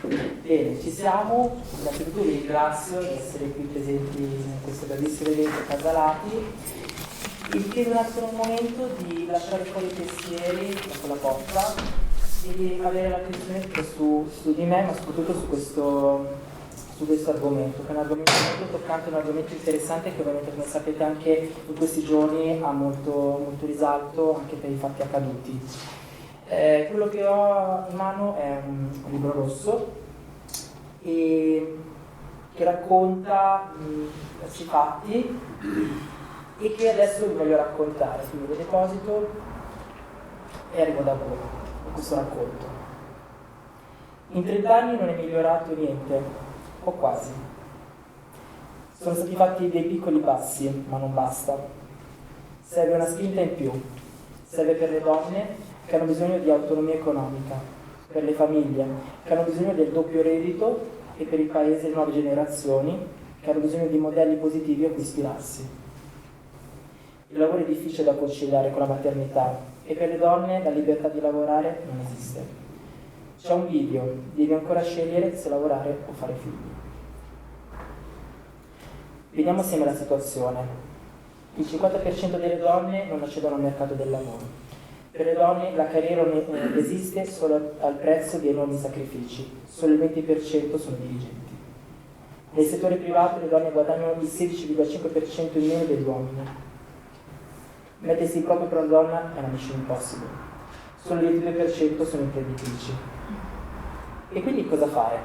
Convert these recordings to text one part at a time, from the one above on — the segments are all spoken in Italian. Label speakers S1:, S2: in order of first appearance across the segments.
S1: Bene, ci siamo. Innanzitutto vi ringrazio di essere qui presenti in questo bellissimo evento Casalati. Vi chiedo un attimo un momento di lasciare fuori i pensieri dopo la porta e di avere l'attenzione su di me, ma soprattutto su questo argomento, che è un argomento molto toccante, un argomento interessante che ovviamente, come sapete, anche in questi giorni ha molto risalto anche per i fatti accaduti. Quello che ho in mano è un libro rosso che racconta questi fatti e che adesso vi voglio raccontare, quindi lo deposito e arrivo da voi con questo racconto. In 30 anni non è migliorato niente, o quasi. Sono stati fatti dei piccoli passi, ma non basta. Serve una spinta in più. Serve per le donne che hanno bisogno di autonomia economica, per le famiglie che hanno bisogno del doppio reddito e per il paese e le nuove generazioni che hanno bisogno di modelli positivi a cui ispirarsi. Il lavoro è difficile da conciliare con la maternità e per le donne la libertà di lavorare non esiste. C'è un bivio, devi ancora scegliere se lavorare o fare figli. Vediamo assieme la situazione. Il 50% delle donne non accedono al mercato del lavoro. Per le donne la carriera esiste solo al prezzo di enormi sacrifici, solo il 20% sono dirigenti. Nel settore privato le donne guadagnano il 16,5% in meno degli uomini. Mettersi proprio per una donna è una mission impossible. Solo il 22% sono imprenditrici. E quindi cosa fare?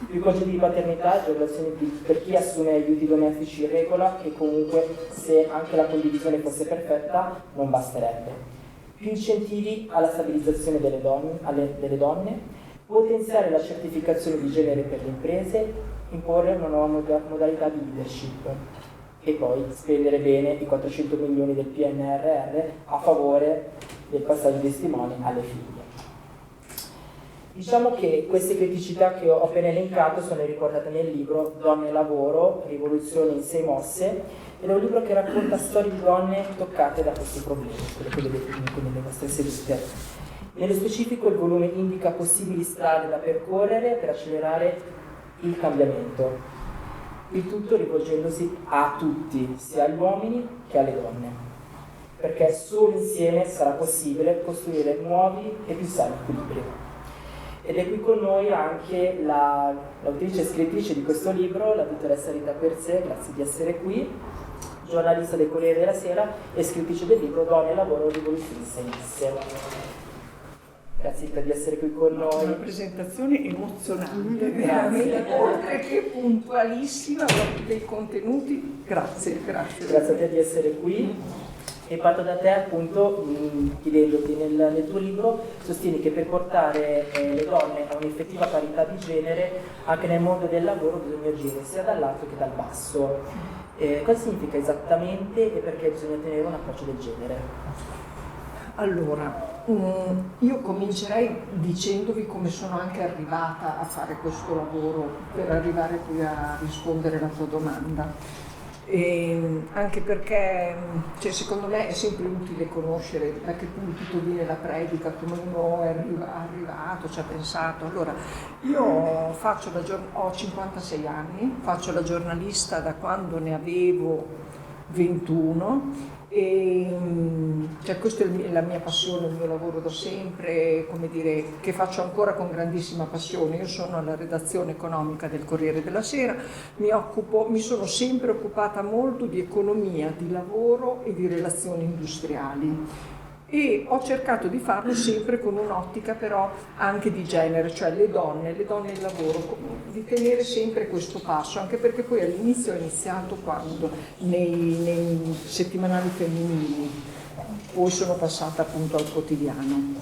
S1: Più congedi di paternità, agevolazioni per chi assume aiuti domestici in regola, che comunque, se anche la condivisione fosse perfetta, non basterebbe. Più incentivi alla stabilizzazione delle donne, potenziare la certificazione di genere per le imprese, imporre una nuova modalità di leadership e poi spendere bene i 400 milioni del PNRR a favore del passaggio di testimoni alle figlie. Diciamo che queste criticità che ho appena elencato sono riportate nel libro Donne e lavoro, rivoluzioni in 6 mosse, ed è un libro che racconta storie di donne toccate da questi problemi, quelle che vedete comunque nelle vostre sedute. Nello specifico il volume indica possibili strade da percorrere per accelerare il cambiamento, il tutto rivolgendosi a tutti, sia agli uomini che alle donne, perché solo insieme sarà possibile costruire nuovi e più sani equilibri. Ed è qui con noi anche l'autrice e scrittrice di questo libro, la dottoressa Rita Persè, grazie di essere qui, giornalista del Corriere della Sera e scrittrice del libro Donne e lavoro, rivoluzioni in 6 mosse. Grazie Rita di essere qui con noi.
S2: Una presentazione emozionante, veramente, oltre che puntualissima, dei contenuti. Grazie.
S1: Grazie a te di essere qui. E parto da te appunto chiedendoti nel tuo libro sostieni che per portare le donne a un'effettiva parità di genere anche nel mondo del lavoro bisogna agire sia dall'alto che dal basso. Cosa significa esattamente e perché bisogna tenere un approccio del genere?
S2: Allora, io comincerei dicendovi come sono anche arrivata a fare questo lavoro per arrivare qui a rispondere alla tua domanda. Anche perché secondo me è sempre utile conoscere da che pulpito viene la predica, come uno è arrivato, ci ha pensato. Allora, io ho 56 anni, faccio la giornalista da quando ne avevo 21 e questa è la mia passione, il mio lavoro da sempre, come dire, che faccio ancora con grandissima passione. Io sono alla redazione economica del Corriere della Sera, mi sono sempre occupata molto di economia, di lavoro e di relazioni industriali e ho cercato di farlo sempre con un'ottica però anche di genere, cioè le donne e il lavoro, di tenere sempre questo passo, anche perché poi all'inizio ho iniziato quando nei settimanali femminili, poi sono passata appunto al quotidiano.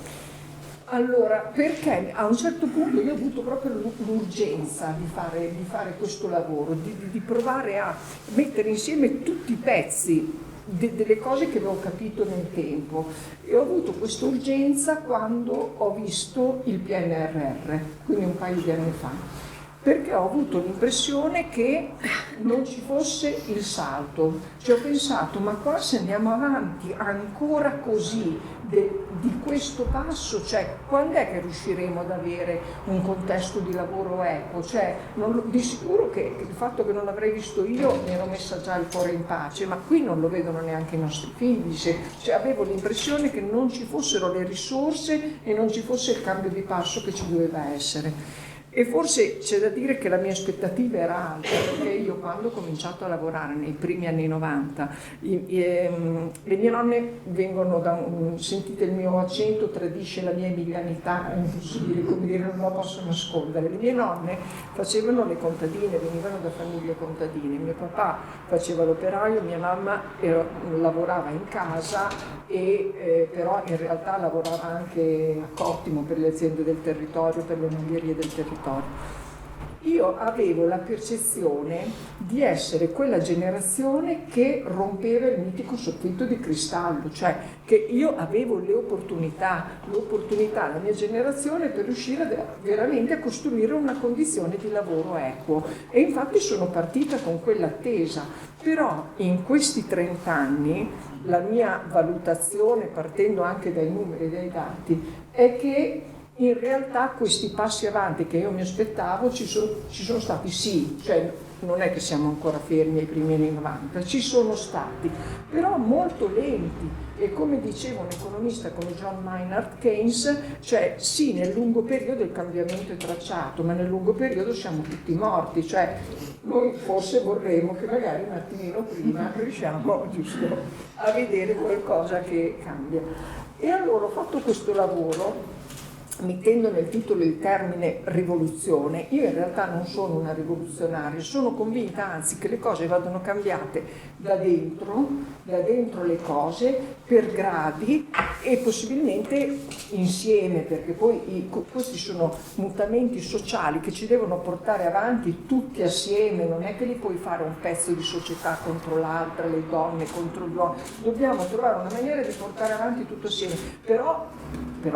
S2: Allora, perché a un certo punto io ho avuto proprio l'urgenza di fare questo lavoro, di provare a mettere insieme tutti i pezzi delle cose che avevo capito nel tempo e ho avuto questa urgenza quando ho visto il PNRR, quindi un paio di anni fa. perché ho avuto l'impressione che non ci fosse il salto. Cioè ho pensato, ma qua se andiamo avanti ancora così, di questo passo, cioè quando è che riusciremo ad avere un contesto di lavoro equo? Cioè, di sicuro che il fatto che non l'avrei visto io mi ero messa già il cuore in pace, ma qui non lo vedono neanche i nostri figli. Cioè, avevo l'impressione che non ci fossero le risorse e non ci fosse il cambio di passo che ci doveva essere. E forse c'è da dire che la mia aspettativa era alta, perché io quando ho cominciato a lavorare nei primi anni 90, le mie nonne vengono sentite il mio accento, tradisce la mia emilianità, è impossibile, come dire, non lo posso nascondere. Le mie nonne facevano le contadine, venivano da famiglie contadine, mio papà faceva l'operaio, mia mamma lavorava in casa però in realtà lavorava anche a Cottimo per le aziende del territorio, per le ungherie del territorio. Io avevo la percezione di essere quella generazione che rompeva il mitico soffitto di cristallo, cioè che io avevo l'opportunità, la mia generazione, per riuscire veramente a costruire una condizione di lavoro equo. E infatti sono partita con quell'attesa. Però in questi 30 anni la mia valutazione, partendo anche dai numeri e dai dati, è che in realtà questi passi avanti che io mi aspettavo ci sono stati, sì, cioè non è che siamo ancora fermi ai primi anni 90, ci sono stati, però molto lenti. E come diceva un economista come John Maynard Keynes, cioè sì, nel lungo periodo il cambiamento è tracciato, ma nel lungo periodo siamo tutti morti, cioè noi forse vorremmo che magari un attimino prima riusciamo giusto a vedere qualcosa che cambia. E allora ho fatto questo lavoro mettendo nel titolo il termine rivoluzione. Io in realtà non sono una rivoluzionaria, sono convinta anzi che le cose vadano cambiate da dentro le cose, per gradi e possibilmente insieme, perché poi questi sono mutamenti sociali che ci devono portare avanti tutti assieme, non è che li puoi fare un pezzo di società contro l'altra, le donne contro gli uomini, dobbiamo trovare una maniera di portare avanti tutto assieme, però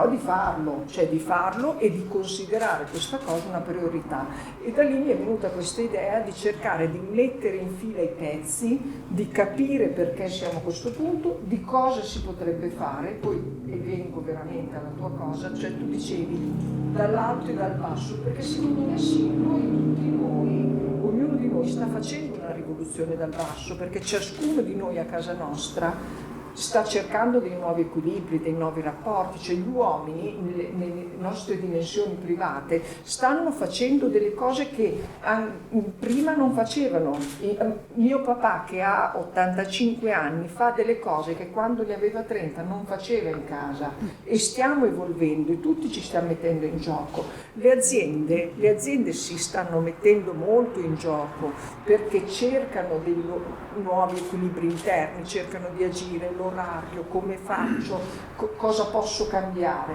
S2: di farlo, cioè di farlo e di considerare questa cosa una priorità. E da lì mi è venuta questa idea di cercare di mettere in fila i pezzi, di capire perché siamo a questo punto, di cosa si potrebbe fare, poi e vengo veramente alla tua cosa, cioè tu dicevi dall'alto e dal basso, perché secondo me sì, ognuno di noi sta facendo una rivoluzione dal basso, perché ciascuno di noi a casa nostra sta cercando dei nuovi equilibri, dei nuovi rapporti, cioè gli uomini nelle nostre dimensioni private stanno facendo delle cose che prima non facevano. Mio papà che ha 85 anni fa delle cose che quando ne aveva 30 non faceva in casa e stiamo evolvendo e tutti ci stiamo mettendo in gioco. Le aziende si stanno mettendo molto in gioco perché cercano dei nuovi equilibri interni, cercano di agire, l'orario, come faccio, cosa posso cambiare.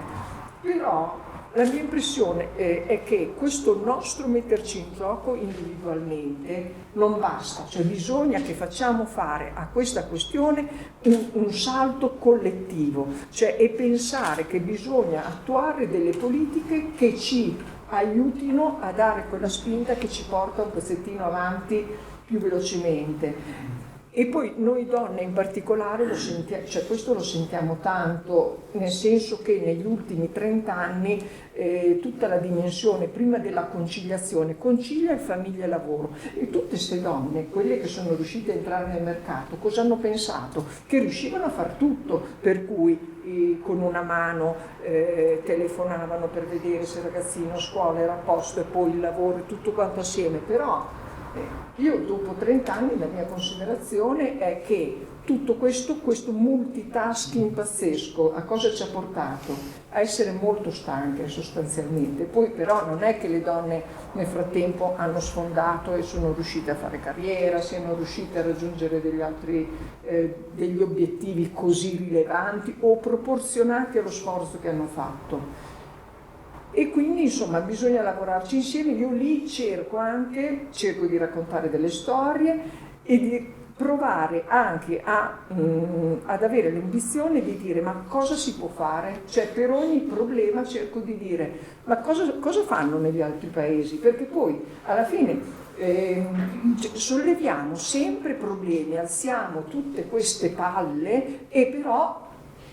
S2: Però la mia impressione è che questo nostro metterci in gioco individualmente non basta, cioè bisogna che facciamo fare a questa questione un salto collettivo, cioè e pensare che bisogna attuare delle politiche che ci aiutino a dare quella spinta che ci porta un pezzettino avanti più velocemente. E poi noi donne in particolare cioè questo lo sentiamo tanto, nel senso che negli ultimi 30 anni tutta la dimensione prima della conciliazione, concilia famiglia e lavoro, e tutte queste donne, quelle che sono riuscite a entrare nel mercato, cosa hanno pensato? Che riuscivano a far tutto, per cui con una mano telefonavano per vedere se il ragazzino a scuola era a posto e poi il lavoro e tutto quanto assieme, però io dopo 30 anni la mia considerazione è che tutto questo multitasking pazzesco a cosa ci ha portato? A essere molto stanche sostanzialmente. Poi però non è che le donne nel frattempo hanno sfondato e sono riuscite a fare carriera, siano riuscite a raggiungere degli obiettivi così rilevanti o proporzionati allo sforzo che hanno fatto. E quindi insomma bisogna lavorarci insieme. Io lì cerco di raccontare delle storie e di provare anche ad avere l'ambizione di dire ma cosa si può fare? Cioè per ogni problema cerco di dire ma cosa fanno negli altri paesi? Perché poi alla fine solleviamo sempre problemi, alziamo tutte queste palle e però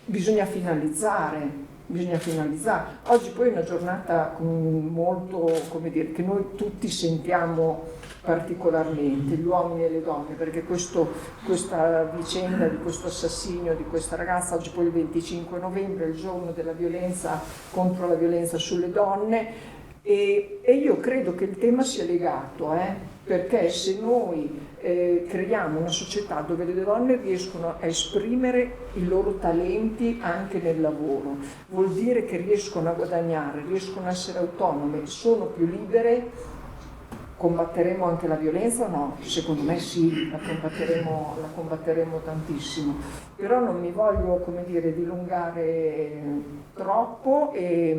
S2: bisogna finalizzare. Oggi poi è una giornata molto, come dire, che noi tutti sentiamo particolarmente, gli uomini e le donne, perché questa vicenda di questo assassinio di questa ragazza, oggi poi il 25 novembre, è il giorno della violenza contro la violenza sulle donne, e io credo che il tema sia legato, perché se noi creiamo una società dove le donne riescono a esprimere i loro talenti anche nel lavoro, vuol dire che riescono a guadagnare, riescono a essere autonome, sono più libere. Combatteremo anche la violenza o no? Secondo me sì, la combatteremo tantissimo, però non mi voglio, come dire, dilungare troppo e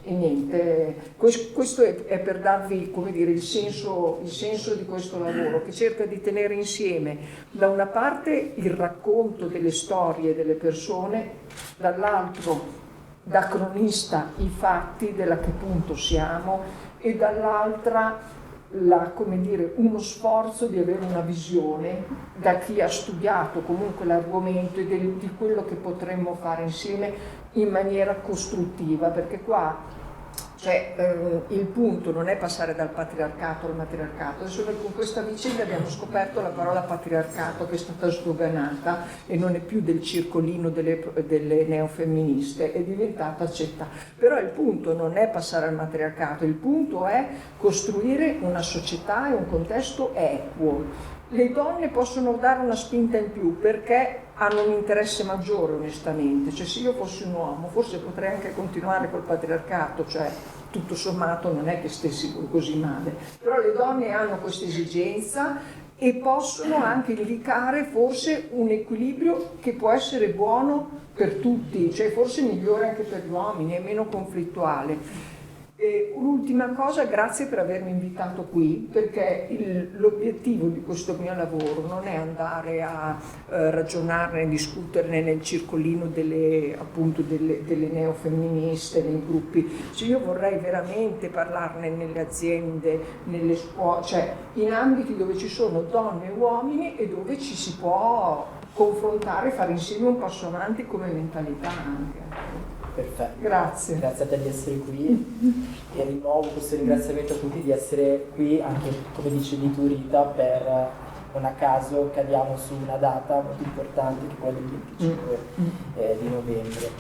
S2: niente, questo è per darvi, come dire, il senso di questo lavoro, che cerca di tenere insieme da una parte il racconto delle storie delle persone, dall'altro da cronista i fatti della che punto siamo e dall'altra come dire, uno sforzo di avere una visione da chi ha studiato comunque l'argomento e di quello che potremmo fare insieme in maniera costruttiva, perché qua il punto non è passare dal patriarcato al matriarcato. Adesso noi con questa vicenda abbiamo scoperto la parola patriarcato che è stata sdoganata e non è più del circolino delle neofemministe, è diventata accetta. Però il punto non è passare al matriarcato, il punto è costruire una società e un contesto equo. Le donne possono dare una spinta in più perché hanno un interesse maggiore, onestamente. Cioè, se io fossi un uomo forse potrei anche continuare col patriarcato, cioè tutto sommato non è che stessi così male, però le donne hanno questa esigenza e possono anche indicare forse un equilibrio che può essere buono per tutti, cioè forse migliore anche per gli uomini, è meno conflittuale. E un'ultima cosa, grazie per avermi invitato qui, perché l'obiettivo di questo mio lavoro non è andare a ragionarne, discuterne nel circolino delle neofemministe, nei gruppi. Cioè, io vorrei veramente parlarne nelle aziende, nelle scuole, cioè in ambiti dove ci sono donne e uomini e dove ci si può confrontare, fare insieme un passo avanti come mentalità anche.
S1: Perfetto.
S2: Grazie.
S1: Grazie a te di essere qui e rinnovo questo ringraziamento a tutti di essere qui, anche come dicevi tu Rita, per non a caso cadiamo su una data molto importante che è quella del 25 di novembre.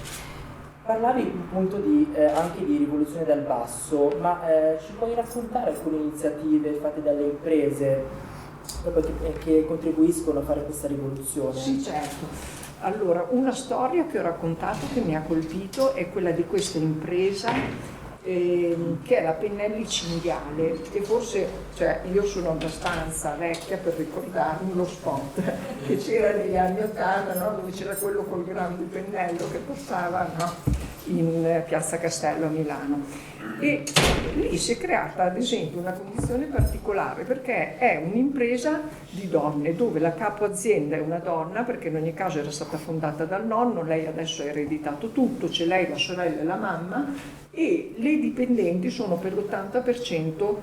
S1: Parlavi appunto anche di rivoluzione dal basso, ma ci puoi raccontare alcune iniziative fatte dalle imprese proprio che contribuiscono a fare questa rivoluzione?
S2: Sì, certo. Allora, una storia che ho raccontato che mi ha colpito è quella di questa impresa che è la Pennelli Cinghiale, e forse, cioè, io sono abbastanza vecchia per ricordarmi lo spot che c'era negli anni '80, no? Dove c'era quello col grande pennello che passava, no? In Piazza Castello a Milano. E lì si è creata ad esempio una condizione particolare perché è un'impresa di donne dove la capo azienda è una donna, perché in ogni caso era stata fondata dal nonno, lei adesso ha ereditato tutto, c'è lei, la sorella e la mamma, e le dipendenti sono per l'80%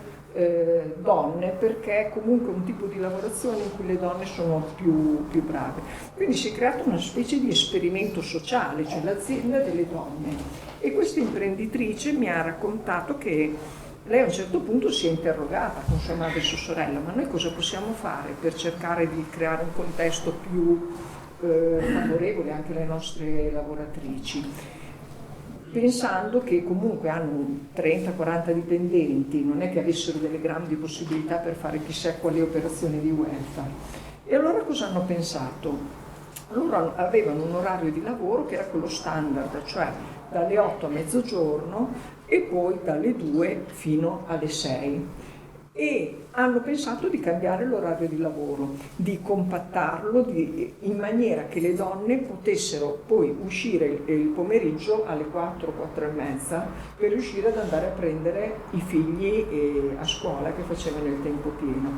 S2: donne, perché è comunque un tipo di lavorazione in cui le donne sono più brave. Quindi si è creato una specie di esperimento sociale, cioè l'azienda delle donne. E questa imprenditrice mi ha raccontato che lei a un certo punto si è interrogata con sua madre e sua sorella: ma noi cosa possiamo fare per cercare di creare un contesto più favorevole anche alle nostre lavoratrici? Pensando che comunque hanno 30-40 dipendenti, non è che avessero delle grandi possibilità per fare chissà quali operazioni di welfare. E allora cosa hanno pensato? Loro avevano un orario di lavoro che era quello standard, cioè dalle 8 a mezzogiorno e poi dalle 2 fino alle 6. E hanno pensato di cambiare l'orario di lavoro, di compattarlo in maniera che le donne potessero poi uscire il pomeriggio alle 4, 4 e mezza per riuscire ad andare a prendere i figli a scuola che facevano il tempo pieno.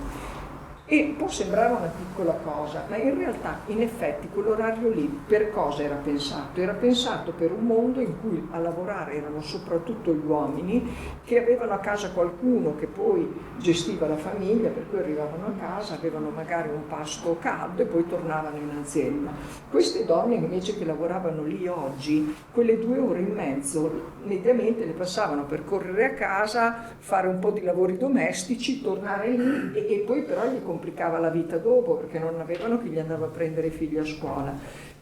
S2: E può sembrare una piccola cosa, ma in realtà, in effetti, quell'orario lì per cosa era pensato? Era pensato per un mondo in cui a lavorare erano soprattutto gli uomini, che avevano a casa qualcuno che poi gestiva la famiglia, per cui arrivavano a casa, avevano magari un pasto caldo e poi tornavano in azienda. Queste donne invece che lavoravano lì oggi, quelle 2 ore e mezzo mediamente le passavano per correre a casa, fare un po' di lavori domestici, tornare lì e poi però gli complicava la vita dopo, perché non avevano chi gli andava a prendere i figli a scuola.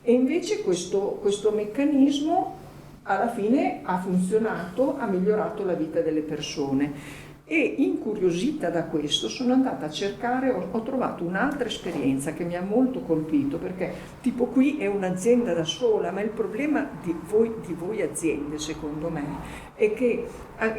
S2: E invece questo meccanismo alla fine ha funzionato, ha migliorato la vita delle persone. E incuriosita da questo sono andata a cercare, ho trovato un'altra esperienza che mi ha molto colpito, perché tipo qui è un'azienda da sola, ma il problema di voi aziende secondo me è che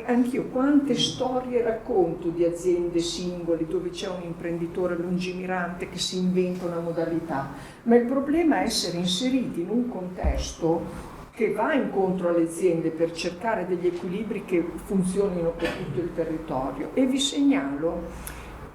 S2: anch'io quante storie racconto di aziende singole dove c'è un imprenditore lungimirante che si inventa una modalità, ma il problema è essere inseriti in un contesto che va incontro alle aziende per cercare degli equilibri che funzionino per tutto il territorio. E vi segnalo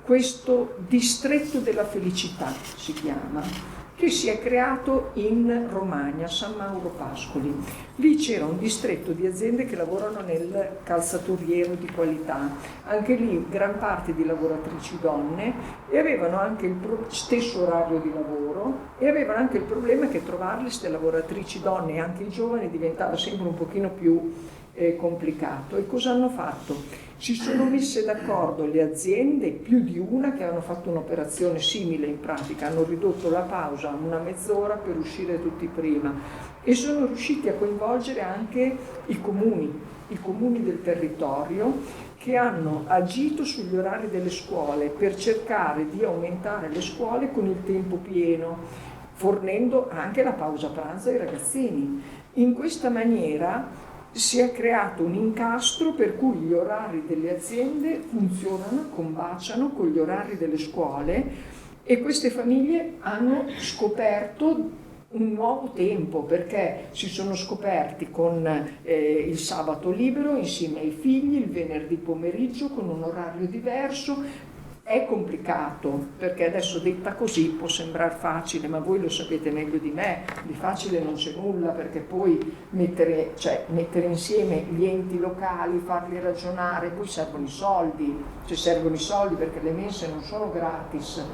S2: questo distretto della felicità, si chiama, che si è creato in Romagna, San Mauro Pascoli. Lì c'era un distretto di aziende che lavorano nel calzaturiero di qualità, anche lì gran parte di lavoratrici donne, e avevano anche il stesso orario di lavoro, e avevano anche il problema che trovarle queste lavoratrici donne e anche i giovani diventava sempre un pochino più complicato. E cosa hanno fatto? Si sono messe d'accordo le aziende, più di una, che hanno fatto un'operazione simile in pratica, hanno ridotto la pausa a una mezz'ora per uscire tutti prima, e sono riusciti a coinvolgere anche i comuni del territorio, che hanno agito sugli orari delle scuole per cercare di aumentare le scuole con il tempo pieno, fornendo anche la pausa pranzo ai ragazzini. In questa maniera si è creato un incastro per cui gli orari delle aziende funzionano, combaciano con gli orari delle scuole, e queste famiglie hanno scoperto un nuovo tempo, perché si sono scoperti con il sabato libero insieme ai figli, il venerdì pomeriggio con un orario diverso. È complicato, perché adesso detta così può sembrare facile, ma voi lo sapete meglio di me, di facile non c'è nulla, perché poi mettere insieme gli enti locali, farli ragionare, poi servono i soldi, perché le mense non sono gratis,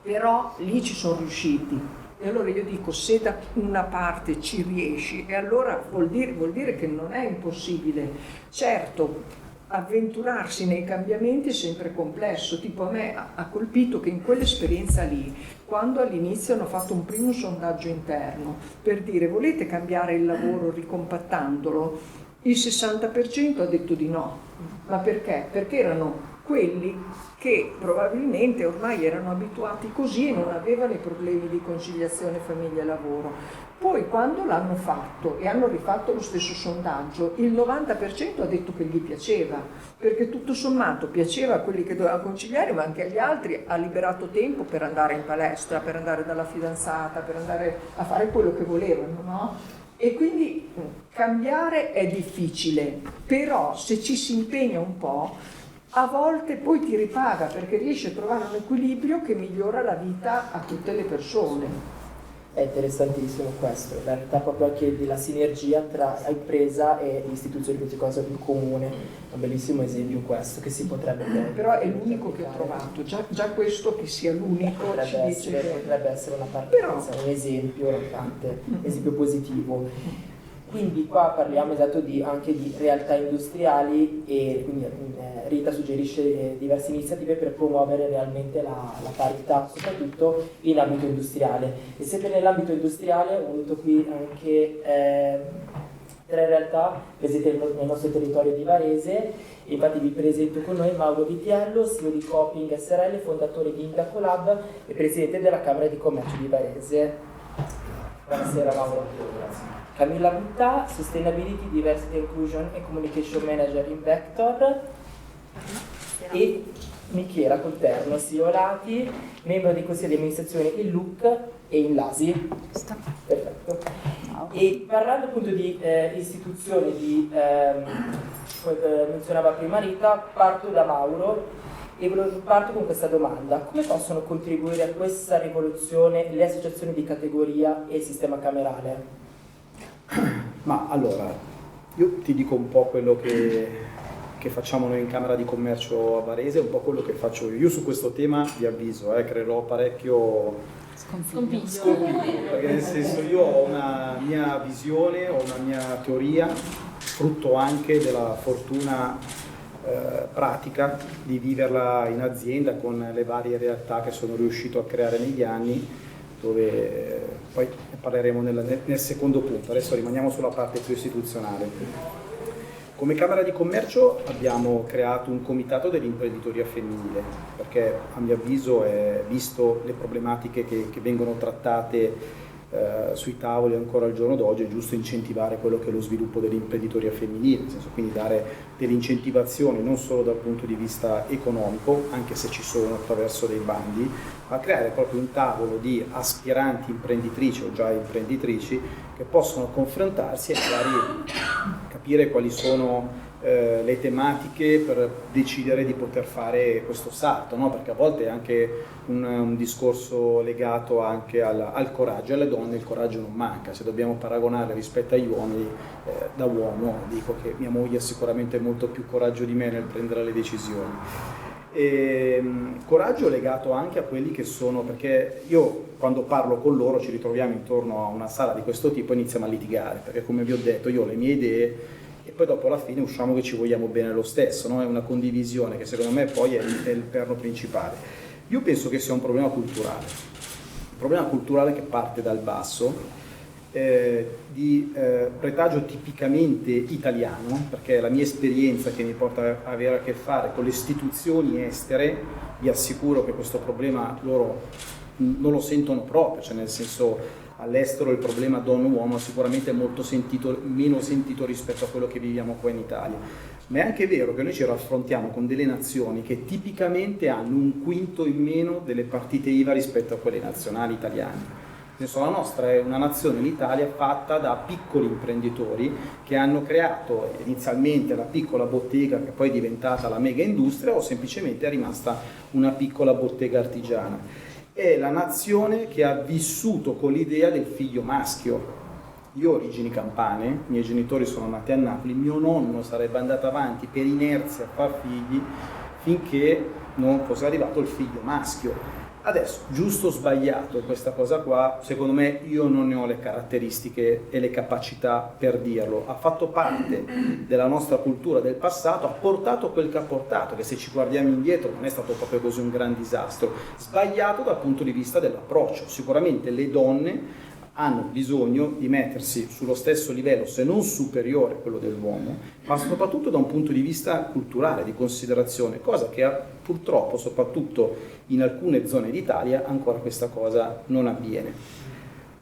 S2: però lì ci sono riusciti. E allora io dico, se da una parte ci riesci, e allora vuol dire che non è impossibile. Certo, avventurarsi nei cambiamenti è sempre complesso. Tipo, a me ha colpito che in quell'esperienza lì, quando all'inizio hanno fatto un primo sondaggio interno per dire volete cambiare il lavoro ricompattandolo, il 60% ha detto di no. Ma perché? Perché erano quelli che probabilmente ormai erano abituati così e non avevano i problemi di conciliazione famiglia e lavoro. Poi quando l'hanno fatto e hanno rifatto lo stesso sondaggio, il 90% ha detto che gli piaceva, perché tutto sommato piaceva a quelli che dovevano conciliare, ma anche agli altri, ha liberato tempo per andare in palestra, per andare dalla fidanzata, per andare a fare quello che volevano, no? E quindi cambiare è difficile, però se ci si impegna un po', a volte poi ti ripaga, perché riesci a trovare un equilibrio che migliora la vita a tutte le persone.
S1: È interessantissimo questo, la realtà proprio anche della sinergia tra impresa e istituzioni che cosa in comune, un bellissimo esempio questo che si potrebbe vedere.
S2: Però è l'unico che ho trovato, già questo che sia l'unico
S1: potrebbe essere una partenza, un esempio positivo. Quindi qua parliamo anche di realtà industriali, e quindi Rita suggerisce diverse iniziative per promuovere realmente la parità, soprattutto in ambito industriale. E sempre nell'ambito industriale ho avuto qui anche 3 realtà presenti nel nostro territorio di Varese. Infatti vi presento con noi Mauro Vitiello, CEO di Coping SRL, fondatore di Indacolab e presidente della Camera di Commercio di Varese. Buonasera Mauro. Grazie. Camilla Butta, Sustainability, Diversity Inclusion e Communication Manager in Vector, e Michela Colterno, CEO Lati, membro dei consigli di amministrazione in LUC e in LASI. Perfetto. E parlando appunto di istituzioni, come menzionava prima Rita, parto da Mauro E parto con questa domanda: come possono contribuire a questa rivoluzione le associazioni di categoria e il sistema camerale?
S3: Ma allora, io ti dico un po' quello che facciamo noi in Camera di Commercio a Varese, un po' quello che faccio io. Io su questo tema vi avviso, creerò parecchio sconfiglio, perché nel senso io ho una mia visione, ho una mia teoria, frutto anche della fortuna pratica di viverla in azienda con le varie realtà che sono riuscito a creare negli anni, dove poi ne parleremo nel secondo punto. Adesso rimaniamo sulla parte più istituzionale. Come Camera di Commercio abbiamo creato un comitato dell'imprenditoria femminile, perché a mio avviso, visto le problematiche che vengono trattate sui tavoli ancora al giorno d'oggi, è giusto incentivare quello che è lo sviluppo dell'imprenditoria femminile, nel senso, quindi dare delle incentivazioni non solo dal punto di vista economico, anche se ci sono attraverso dei bandi, ma creare proprio un tavolo di aspiranti imprenditrici o già imprenditrici che possono confrontarsi e magari capire quali sono le tematiche per decidere di poter fare questo salto, no? Perché a volte è anche un discorso legato anche al coraggio. Alle donne il coraggio non manca. Se dobbiamo paragonare rispetto agli uomini, da uomo dico che mia moglie ha sicuramente molto più coraggio di me nel prendere le decisioni. Coraggio legato anche a quelli che sono, perché io quando parlo con loro ci ritroviamo intorno a una sala di questo tipo e iniziamo a litigare, perché come vi ho detto io ho le mie idee e poi dopo alla fine usciamo che ci vogliamo bene lo stesso, no? È una condivisione che secondo me poi è il perno principale. Io penso che sia un problema culturale che parte dal basso, di retaggio tipicamente italiano, perché la mia esperienza che mi porta a avere a che fare con le istituzioni estere, vi assicuro che questo problema loro non lo sentono proprio, cioè nel senso, all'estero il problema donna-uomo sicuramente è molto meno sentito rispetto a quello che viviamo qua in Italia, ma è anche vero che noi ci raffrontiamo con delle nazioni che tipicamente hanno un quinto in meno delle partite IVA rispetto a quelle nazionali italiane. Nel senso, la nostra è una nazione, l'Italia, fatta da piccoli imprenditori che hanno creato inizialmente la piccola bottega che poi è diventata la mega industria o semplicemente è rimasta una piccola bottega artigiana. È la nazione che ha vissuto con l'idea del figlio maschio. Io ho origini campane, i miei genitori sono nati a Napoli, mio nonno sarebbe andato avanti per inerzia a far figli finché non fosse arrivato il figlio maschio. Adesso, giusto o sbagliato questa cosa qua, secondo me io non ne ho le caratteristiche e le capacità per dirlo. Ha fatto parte della nostra cultura del passato, ha portato quel che ha portato, che se ci guardiamo indietro non è stato proprio così un gran disastro. Sbagliato dal punto di vista dell'approccio. Sicuramente le donne hanno bisogno di mettersi sullo stesso livello, se non superiore a quello dell'uomo, ma soprattutto da un punto di vista culturale, di considerazione, cosa che purtroppo, soprattutto in alcune zone d'Italia, ancora questa cosa non avviene.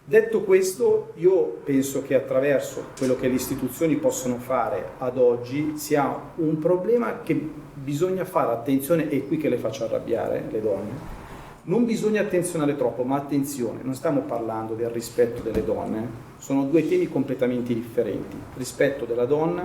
S3: Detto questo, io penso che attraverso quello che le istituzioni possono fare ad oggi sia un problema che bisogna fare attenzione, e qui che le faccio arrabbiare le donne. Non bisogna attenzionare troppo, ma attenzione, non stiamo parlando del rispetto delle donne, sono due temi completamente differenti. Rispetto della donna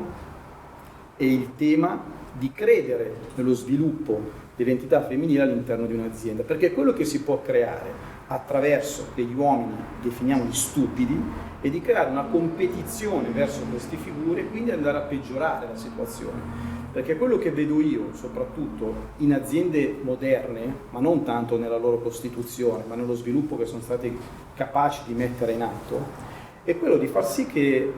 S3: e il tema di credere nello sviluppo dell'identità femminile all'interno di un'azienda, perché quello che si può creare attraverso degli uomini, definiamoli stupidi, è di creare una competizione verso queste figure e quindi andare a peggiorare la situazione. Perché quello che vedo io, soprattutto in aziende moderne, ma non tanto nella loro costituzione, ma nello sviluppo che sono stati capaci di mettere in atto, è quello di far sì che,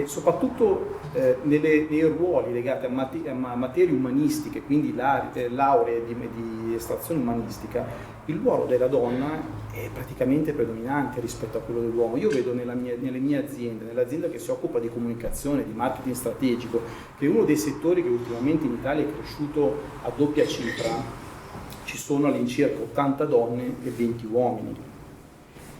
S3: soprattutto nei ruoli legati a materie umanistiche, quindi lauree di estrazione umanistica, il ruolo della donna è praticamente predominante rispetto a quello dell'uomo. Io vedo nelle mie aziende, nell'azienda che si occupa di comunicazione, di marketing strategico, che è uno dei settori che ultimamente in Italia è cresciuto a doppia cifra, ci sono all'incirca 80 donne e 20 uomini.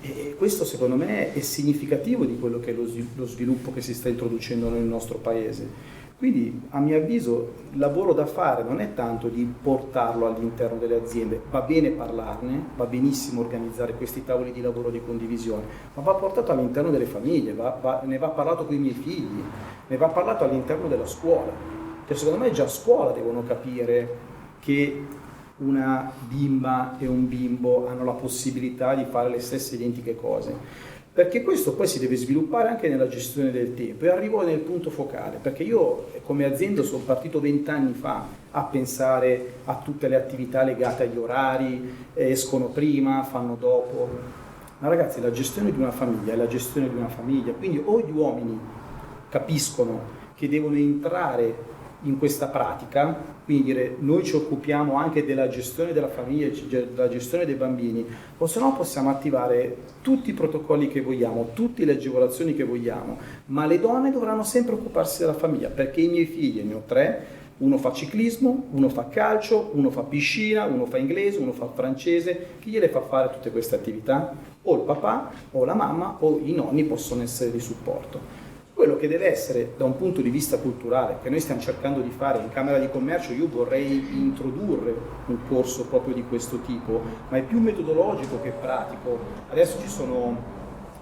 S3: E questo secondo me è significativo di quello che è lo sviluppo che si sta introducendo nel nostro paese. Quindi a mio avviso il lavoro da fare non è tanto di portarlo all'interno delle aziende, va bene parlarne, va benissimo organizzare questi tavoli di lavoro di condivisione, ma va portato all'interno delle famiglie, ne va parlato con i miei figli, ne va parlato all'interno della scuola. Cioè, secondo me già a scuola devono capire che una bimba e un bimbo hanno la possibilità di fare le stesse identiche cose, perché questo poi si deve sviluppare anche nella gestione del tempo. E arrivo nel punto focale, perché io come azienda sono partito 20 anni fa a pensare a tutte le attività legate agli orari, escono prima, fanno dopo. Ma ragazzi, la gestione di una famiglia è la gestione di una famiglia, quindi o gli uomini capiscono che devono entrare in questa pratica, quindi dire noi ci occupiamo anche della gestione della famiglia, della gestione dei bambini, o se no possiamo attivare tutti i protocolli che vogliamo, tutte le agevolazioni che vogliamo, ma le donne dovranno sempre occuparsi della famiglia, perché i miei figli, ne ho 3, uno fa ciclismo, uno fa calcio, uno fa piscina, uno fa inglese, uno fa francese. Chi gliele fa fare tutte queste attività? O il papà, o la mamma, o i nonni possono essere di supporto. Quello che deve essere da un punto di vista culturale, che noi stiamo cercando di fare in Camera di Commercio, io vorrei introdurre un corso proprio di questo tipo, ma è più metodologico che pratico. Adesso ci sono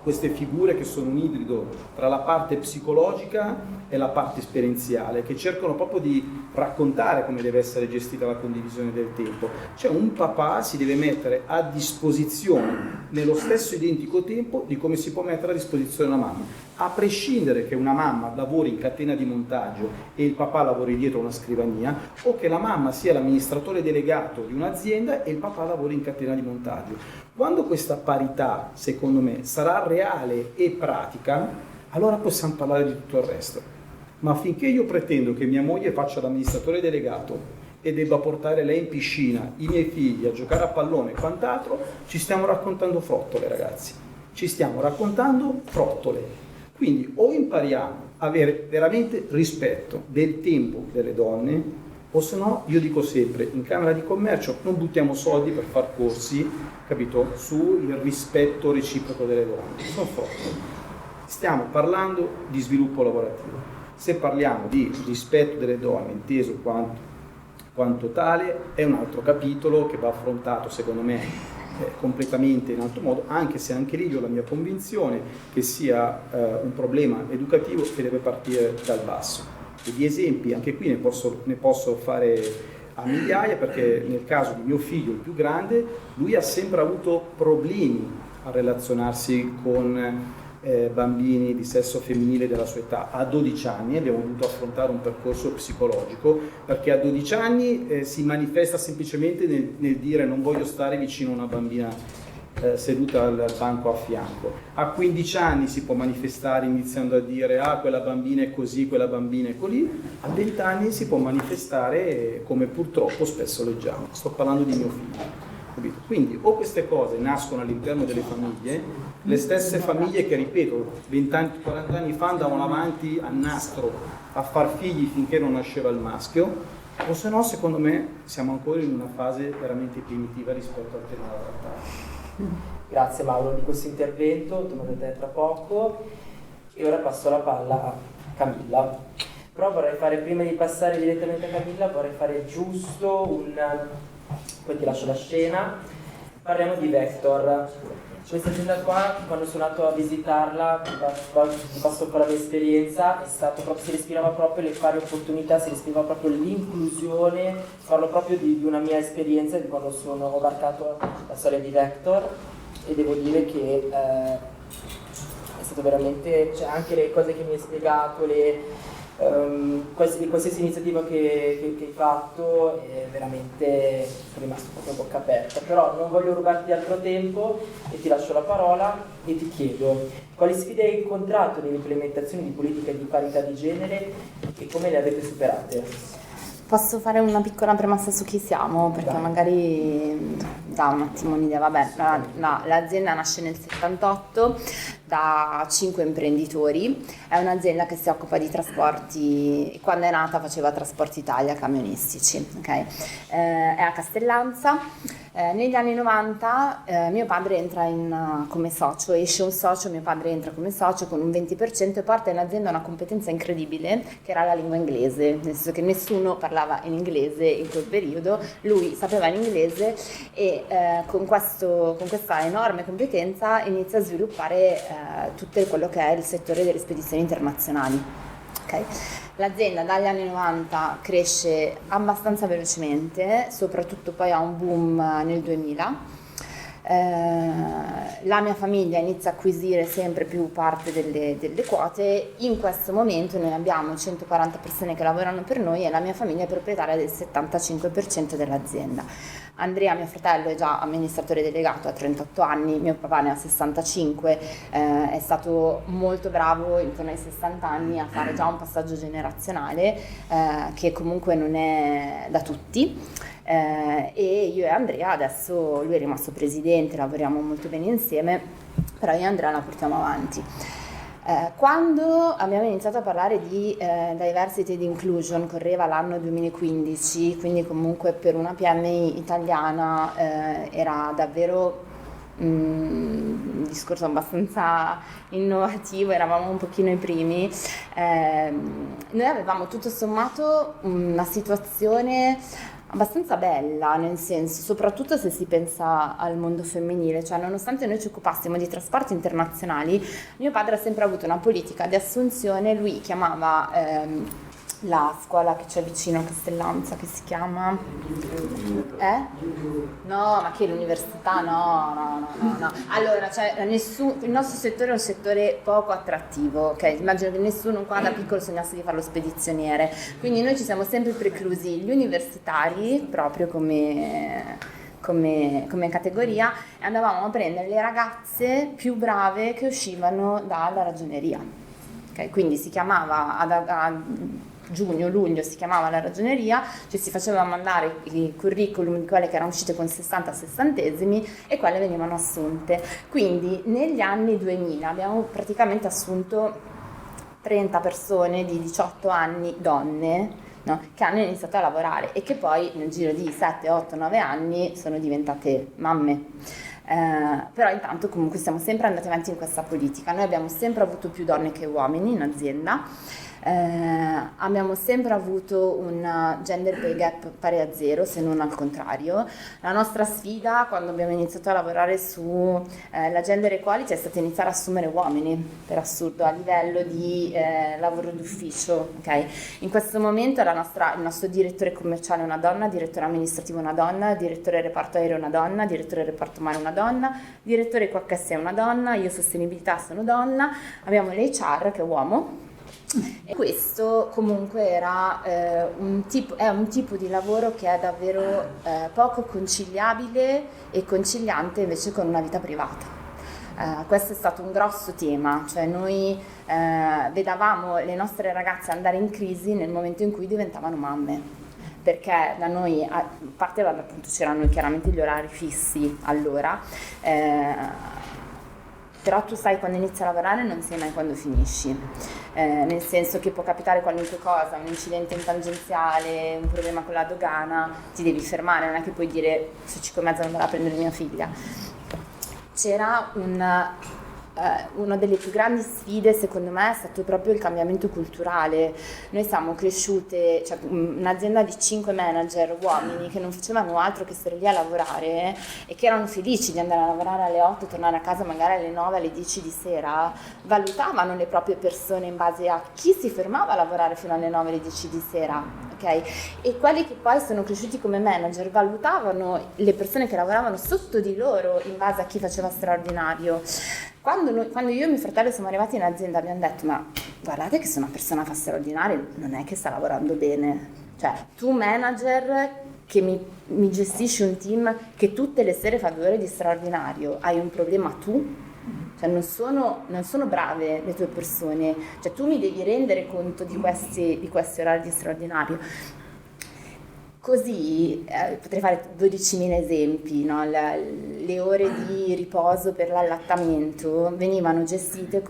S3: queste figure che sono un ibrido tra la parte psicologica e la parte esperienziale, che cercano proprio di raccontare come deve essere gestita la condivisione del tempo. Cioè un papà si deve mettere a disposizione nello stesso identico tempo di come si può mettere a disposizione una mamma, a prescindere che una mamma lavori in catena di montaggio e il papà lavori dietro una scrivania, o che la mamma sia l'amministratore delegato di un'azienda e il papà lavori in catena di montaggio. Quando questa parità, secondo me, sarà reale e pratica, allora possiamo parlare di tutto il resto. Ma finché io pretendo che mia moglie faccia l'amministratore delegato e debba portare lei in piscina, i miei figli a giocare a pallone e quant'altro, ci stiamo raccontando frottole, ragazzi. Ci stiamo raccontando frottole. Quindi o impariamo a avere veramente rispetto del tempo delle donne, o se no, io dico sempre, in Camera di Commercio non buttiamo soldi per far corsi, capito, sul rispetto reciproco delle donne. Sono frottole. Stiamo parlando di sviluppo lavorativo. Se parliamo di rispetto delle donne, inteso quanto tale, è un altro capitolo che va affrontato, secondo me, completamente in altro modo, anche se anche lì io ho la mia convinzione che sia un problema educativo che deve partire dal basso. E di esempi anche qui ne posso fare a migliaia, perché nel caso di mio figlio, il più grande, lui ha sempre avuto problemi a relazionarsi con bambini di sesso femminile della sua età. A 12 anni abbiamo dovuto affrontare un percorso psicologico, perché a 12 anni si manifesta semplicemente nel dire non voglio stare vicino a una bambina seduta al banco a fianco. A 15 anni si può manifestare iniziando a dire quella bambina è così, quella bambina è così. A 20 anni si può manifestare come purtroppo spesso leggiamo. Sto parlando di mio figlio. Capito? Quindi o queste cose nascono all'interno delle famiglie, le stesse famiglie che, ripeto, 20 anni, 40 anni fa andavano avanti a nastro a far figli finché non nasceva il maschio, o se no, secondo me, siamo ancora in una fase veramente primitiva rispetto al tema da trattare.
S1: Grazie Mauro di questo intervento, torno da te tra poco e ora passo la palla a Camilla. Però vorrei fare, prima di passare direttamente a Camilla, vorrei fare giusto poi ti lascio la scena, parliamo di Vector. Questa azienda qua, quando sono andato a visitarla, vi passo un po' la mia esperienza, è stato proprio, si respirava proprio le pari opportunità, si respirava proprio l'inclusione. Parlo proprio di una mia esperienza di quando ho varcato la storia di Vector, e devo dire che è stato veramente, cioè anche le cose che mi hai spiegato, qualsiasi iniziativa che hai fatto, è veramente, sono rimasto proprio a bocca aperta. Però non voglio rubarti altro tempo e ti lascio la parola e ti chiedo quali sfide hai incontrato nell'implementazione di politiche di parità di genere e come le avete superate.
S4: Posso fare una piccola premessa su chi siamo? Perché magari dà un attimo un'idea. Vabbè, l'azienda nasce nel 78 da 5 imprenditori, è un'azienda che si occupa di trasporti, quando è nata faceva Trasporti Italia camionistici, okay? È a Castellanza. Negli anni 90 mio padre entra come socio, esce un socio, mio padre entra come socio con un 20% e porta in azienda una competenza incredibile che era la lingua inglese, nel senso che nessuno parlava in inglese in quel periodo, lui sapeva l'inglese e con questa enorme competenza inizia a sviluppare tutto quello che è il settore delle spedizioni internazionali. Okay. L'azienda dagli anni 90 cresce abbastanza velocemente, soprattutto poi ha un boom nel 2000. La mia famiglia inizia a acquisire sempre più parte delle quote. In questo momento noi abbiamo 140 persone che lavorano per noi e la mia famiglia è proprietaria del 75% dell'azienda. Andrea, mio fratello, è già amministratore delegato, ha 38 anni, mio papà ne ha 65, è stato molto bravo intorno ai 60 anni a fare già un passaggio generazionale che comunque non è da tutti. E io e Andrea adesso, lui è rimasto presidente, lavoriamo molto bene insieme, però io e Andrea la portiamo avanti. Quando abbiamo iniziato a parlare di diversity ed inclusion, correva l'anno 2015, quindi comunque per una PMI italiana era davvero un discorso abbastanza innovativo, eravamo un pochino i primi. Noi avevamo tutto sommato una situazione abbastanza bella, nel senso, soprattutto se si pensa al mondo femminile, cioè nonostante noi ci occupassimo di trasporti internazionali, mio padre ha sempre avuto una politica di assunzione. Lui chiamava la scuola che c'è vicino a Castellanza, che si chiama? No, ma che l'università? No. Allora, cioè, il nostro settore è un settore poco attrattivo, ok? Immagino che nessuno qua da piccolo sognasse di fare lo spedizioniere, quindi noi ci siamo sempre preclusi gli universitari, proprio come categoria, e andavamo a prendere le ragazze più brave che uscivano dalla ragioneria. Okay? Quindi si chiamava a giugno-luglio si chiamava la ragioneria, cioè si faceva mandare i curriculum di quelle che erano uscite con 60 sessantesimi e quelle venivano assunte. Quindi negli anni 2000 abbiamo praticamente assunto 30 persone di 18 anni, donne, no, che hanno iniziato a lavorare e che poi nel giro di 7, 8, 9 anni sono diventate mamme. Però intanto comunque siamo sempre andati avanti in questa politica. Noi abbiamo sempre avuto più donne che uomini in azienda. Abbiamo sempre avuto un gender pay gap pari a 0, se non al contrario. La nostra sfida quando abbiamo iniziato a lavorare su la gender equality è stata iniziare a assumere uomini, per assurdo, a livello di lavoro d'ufficio. Okay? In questo momento il nostro direttore commerciale è una donna, direttore amministrativo è una donna, direttore reparto aereo è una donna, direttore reparto mare è una donna, direttore QHS è una donna, io sostenibilità sono donna, abbiamo l'HR che è uomo. E questo comunque era è un tipo di lavoro che è davvero poco conciliabile e conciliante invece con una vita privata. Questo è stato un grosso tema, cioè noi vedavamo le nostre ragazze andare in crisi nel momento in cui diventavano mamme, perché da noi, a parte appunto c'erano chiaramente gli orari fissi allora, però tu sai quando inizi a lavorare non sai mai quando finisci, nel senso che può capitare qualunque cosa, un incidente in tangenziale, un problema con la dogana, ti devi fermare, non è che puoi dire su 5 e mezza non andrò a prendere mia figlia. C'era una delle più grandi sfide secondo me è stato proprio il cambiamento culturale. Noi siamo cresciute, cioè un'azienda di 5 manager uomini che non facevano altro che stare lì a lavorare e che erano felici di andare a lavorare alle 8 e tornare a casa magari alle 9, alle 10 di sera, valutavano le proprie persone in base a chi si fermava a lavorare fino alle 9, alle 10 di sera, ok? E quelli che poi sono cresciuti come manager valutavano le persone che lavoravano sotto di loro in base a chi faceva straordinario. Quando io e mio fratello siamo arrivati in azienda abbiamo detto ma guardate che se una persona fa straordinario non è che sta lavorando bene, cioè tu manager che mi gestisci un team che tutte le sere fa 2 ore di straordinario, hai un problema tu? Cioè non sono brave le tue persone, cioè tu mi devi rendere conto di questi orari di straordinario. Così potrei fare 12.000 esempi, no? Le ore di riposo per l'allattamento venivano gestite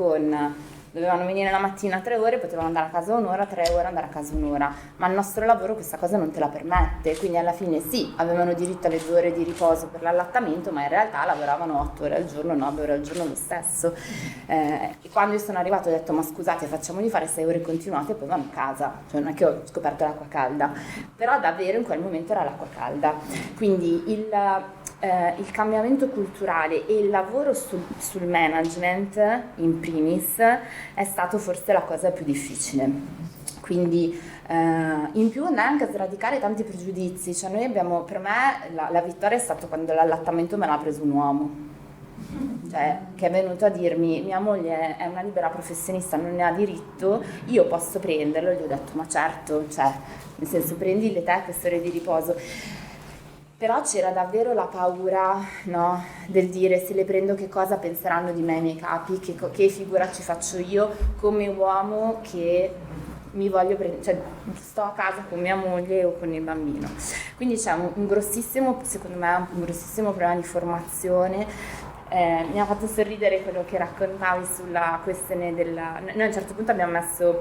S4: dovevano venire la mattina 3 ore, potevano andare a casa 1 ora, 3 ore andare a casa 1 ora, ma il nostro lavoro questa cosa non te la permette, quindi alla fine sì, avevano diritto alle 2 ore di riposo per l'allattamento, ma in realtà lavoravano 8 ore al giorno, 9 ore al giorno lo stesso. E quando io sono arrivata ho detto ma scusate, facciamogli fare 6 ore continuate e poi vanno a casa, cioè non è che ho scoperto l'acqua calda, però davvero in quel momento era l'acqua calda, quindi il cambiamento culturale e il lavoro sul management in primis è stato forse la cosa più difficile. Quindi in più neanche sradicare tanti pregiudizi, cioè noi abbiamo, per me la vittoria è stata quando l'allattamento me l'ha preso un uomo, cioè che è venuto a dirmi mia moglie è una libera professionista, non ne ha diritto, io posso prenderlo, e gli ho detto ma certo, cioè nel senso prendile te queste ore di riposo. Però c'era davvero la paura, no, del dire se le prendo che cosa penseranno di me i miei capi, che figura ci faccio io come uomo che mi voglio prendere, cioè sto a casa con mia moglie o con il bambino. Quindi c'è un grossissimo, secondo me, un grossissimo problema di formazione. Mi ha fatto sorridere quello che raccontavi sulla questione noi a un certo punto abbiamo messo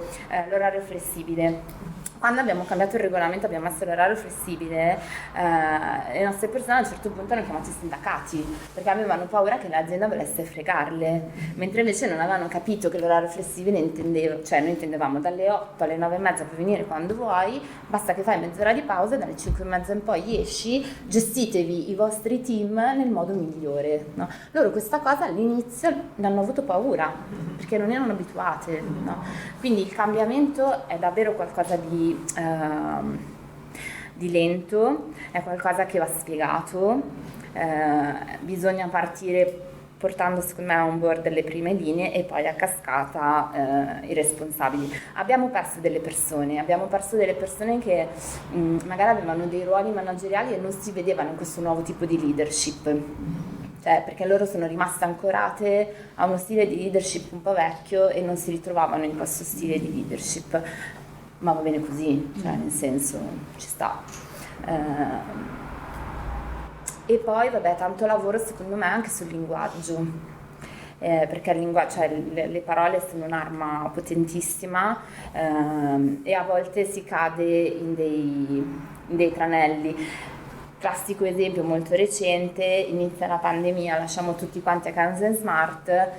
S4: l'orario flessibile. Quando abbiamo cambiato il regolamento, abbiamo messo l'orario flessibile, le nostre persone a un certo punto hanno chiamato i sindacati perché avevano paura che l'azienda volesse fregarle, mentre invece non avevano capito che l'orario flessibile cioè noi intendevamo dalle 8 alle 9 e mezza puoi venire quando vuoi, basta che fai mezz'ora di pausa, dalle 5 e mezza in poi esci, gestitevi i vostri team nel modo migliore. No? Loro questa cosa all'inizio ne hanno avuto paura perché non erano abituate. No? Quindi il cambiamento è davvero qualcosa di lento, è qualcosa che va spiegato, bisogna partire portando secondo me on board le prime linee e poi a cascata i responsabili. Abbiamo perso delle persone che magari avevano dei ruoli manageriali e non si vedevano in questo nuovo tipo di leadership. Cioè, perché loro sono rimaste ancorate a uno stile di leadership un po' vecchio e non si ritrovavano in questo stile di leadership. Ma va bene così, cioè nel senso ci sta. E poi vabbè, tanto lavoro secondo me anche sul linguaggio, perché il linguaggio, cioè le parole sono un'arma potentissima e a volte si cade in dei tranelli. Classico esempio molto recente, inizia la pandemia, lasciamo tutti quanti a casa in smart,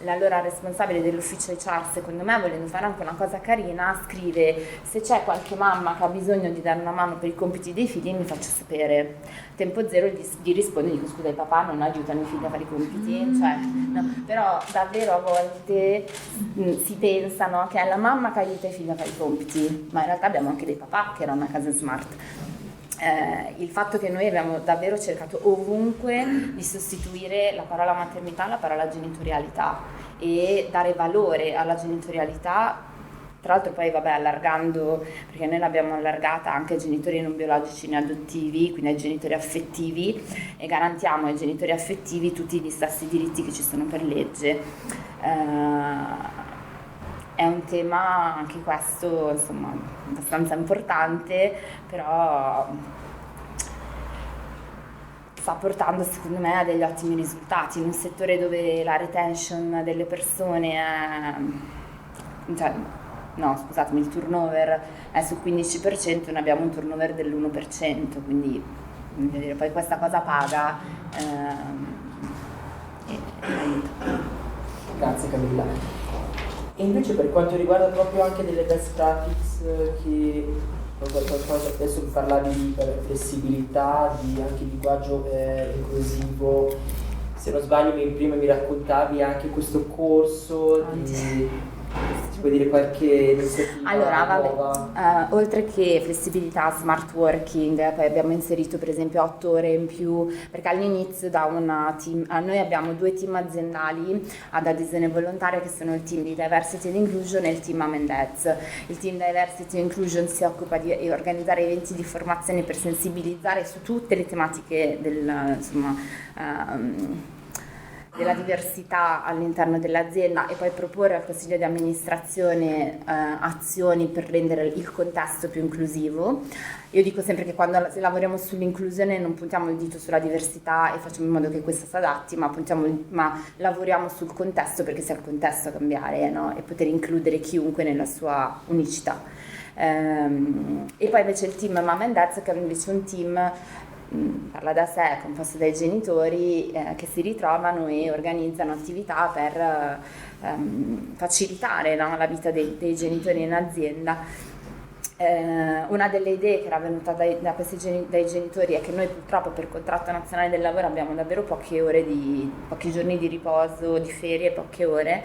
S4: l'allora responsabile dell'ufficio HR, secondo me, volendo fare anche una cosa carina, scrive: se c'è qualche mamma che ha bisogno di dare una mano per i compiti dei figli mi faccio sapere. Tempo zero gli risponde e dico: scusa, i papà non aiutano i figli a fare i compiti? Cioè, no. Però davvero a volte si pensa, no, che è la mamma che aiuta i figli a fare i compiti, ma in realtà abbiamo anche dei papà che erano a casa in smart. Il fatto che noi abbiamo davvero cercato ovunque di sostituire la parola maternità alla parola genitorialità e dare valore alla genitorialità, tra l'altro poi vabbè allargando, perché noi l'abbiamo allargata anche ai genitori non biologici né adottivi, quindi ai genitori affettivi, e garantiamo ai genitori affettivi tutti gli stessi diritti che ci sono per legge. È un tema anche questo, insomma, abbastanza importante, però sta portando secondo me a degli ottimi risultati in un settore dove la retention delle persone è, cioè, no, scusatemi, il turnover è sul 15%, noi abbiamo un turnover dell'1%, quindi dire, poi questa cosa paga e aiuta.
S1: Grazie Camilla. E invece per quanto riguarda proprio anche delle best practice che qualcosa, adesso parlavi di flessibilità, di anche linguaggio inclusivo, se non sbaglio prima mi raccontavi anche questo corso di... Ci puoi dire qualche iniziativa?
S4: Allora, vabbè, oltre che flessibilità, smart working, poi abbiamo inserito per esempio 8 ore in più, perché all'inizio noi abbiamo 2 team aziendali ad adesione volontaria che sono il team di Diversity and Inclusion e il team Mom and Dads. Il team Diversity and Inclusion si occupa di organizzare eventi di formazione per sensibilizzare su tutte le tematiche della diversità all'interno dell'azienda e poi proporre al consiglio di amministrazione azioni per rendere il contesto più inclusivo. Io dico sempre che quando lavoriamo sull'inclusione non puntiamo il dito sulla diversità e facciamo in modo che questa si adatti, ma lavoriamo sul contesto, perché sia il contesto a cambiare, no? E poter includere chiunque nella sua unicità. E poi invece il team Mom and Dads, che è invece un team parla da sé, composto dai genitori che si ritrovano e organizzano attività per facilitare, no, la vita dei genitori in azienda. Una delle idee che era venuta dai genitori è che noi purtroppo per contratto nazionale del lavoro abbiamo davvero pochi giorni di riposo, di ferie, poche ore,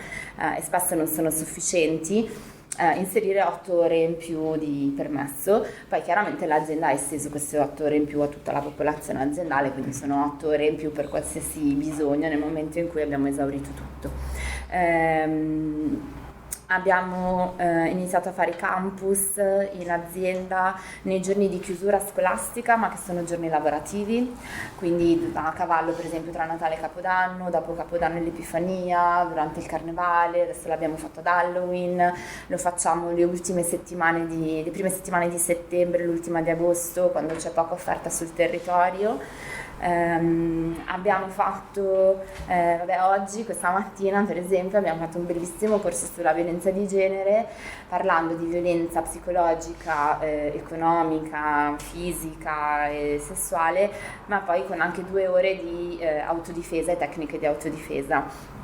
S4: e spesso non sono sufficienti. Inserire 8 ore in più di permesso, poi chiaramente l'azienda ha esteso queste 8 ore in più a tutta la popolazione aziendale, quindi sono 8 ore in più per qualsiasi bisogno nel momento in cui abbiamo esaurito tutto. Abbiamo iniziato a fare i campus in azienda nei giorni di chiusura scolastica, ma che sono giorni lavorativi, quindi a cavallo per esempio tra Natale e Capodanno, dopo Capodanno e l'Epifania, durante il Carnevale, adesso l'abbiamo fatto ad Halloween, lo facciamo le prime settimane di settembre, l'ultima di agosto, quando c'è poca offerta sul territorio. Abbiamo fatto oggi, questa mattina per esempio, abbiamo fatto un bellissimo corso sulla violenza di genere, parlando di violenza psicologica, economica, fisica e sessuale, ma poi con anche 2 ore di autodifesa e tecniche di autodifesa.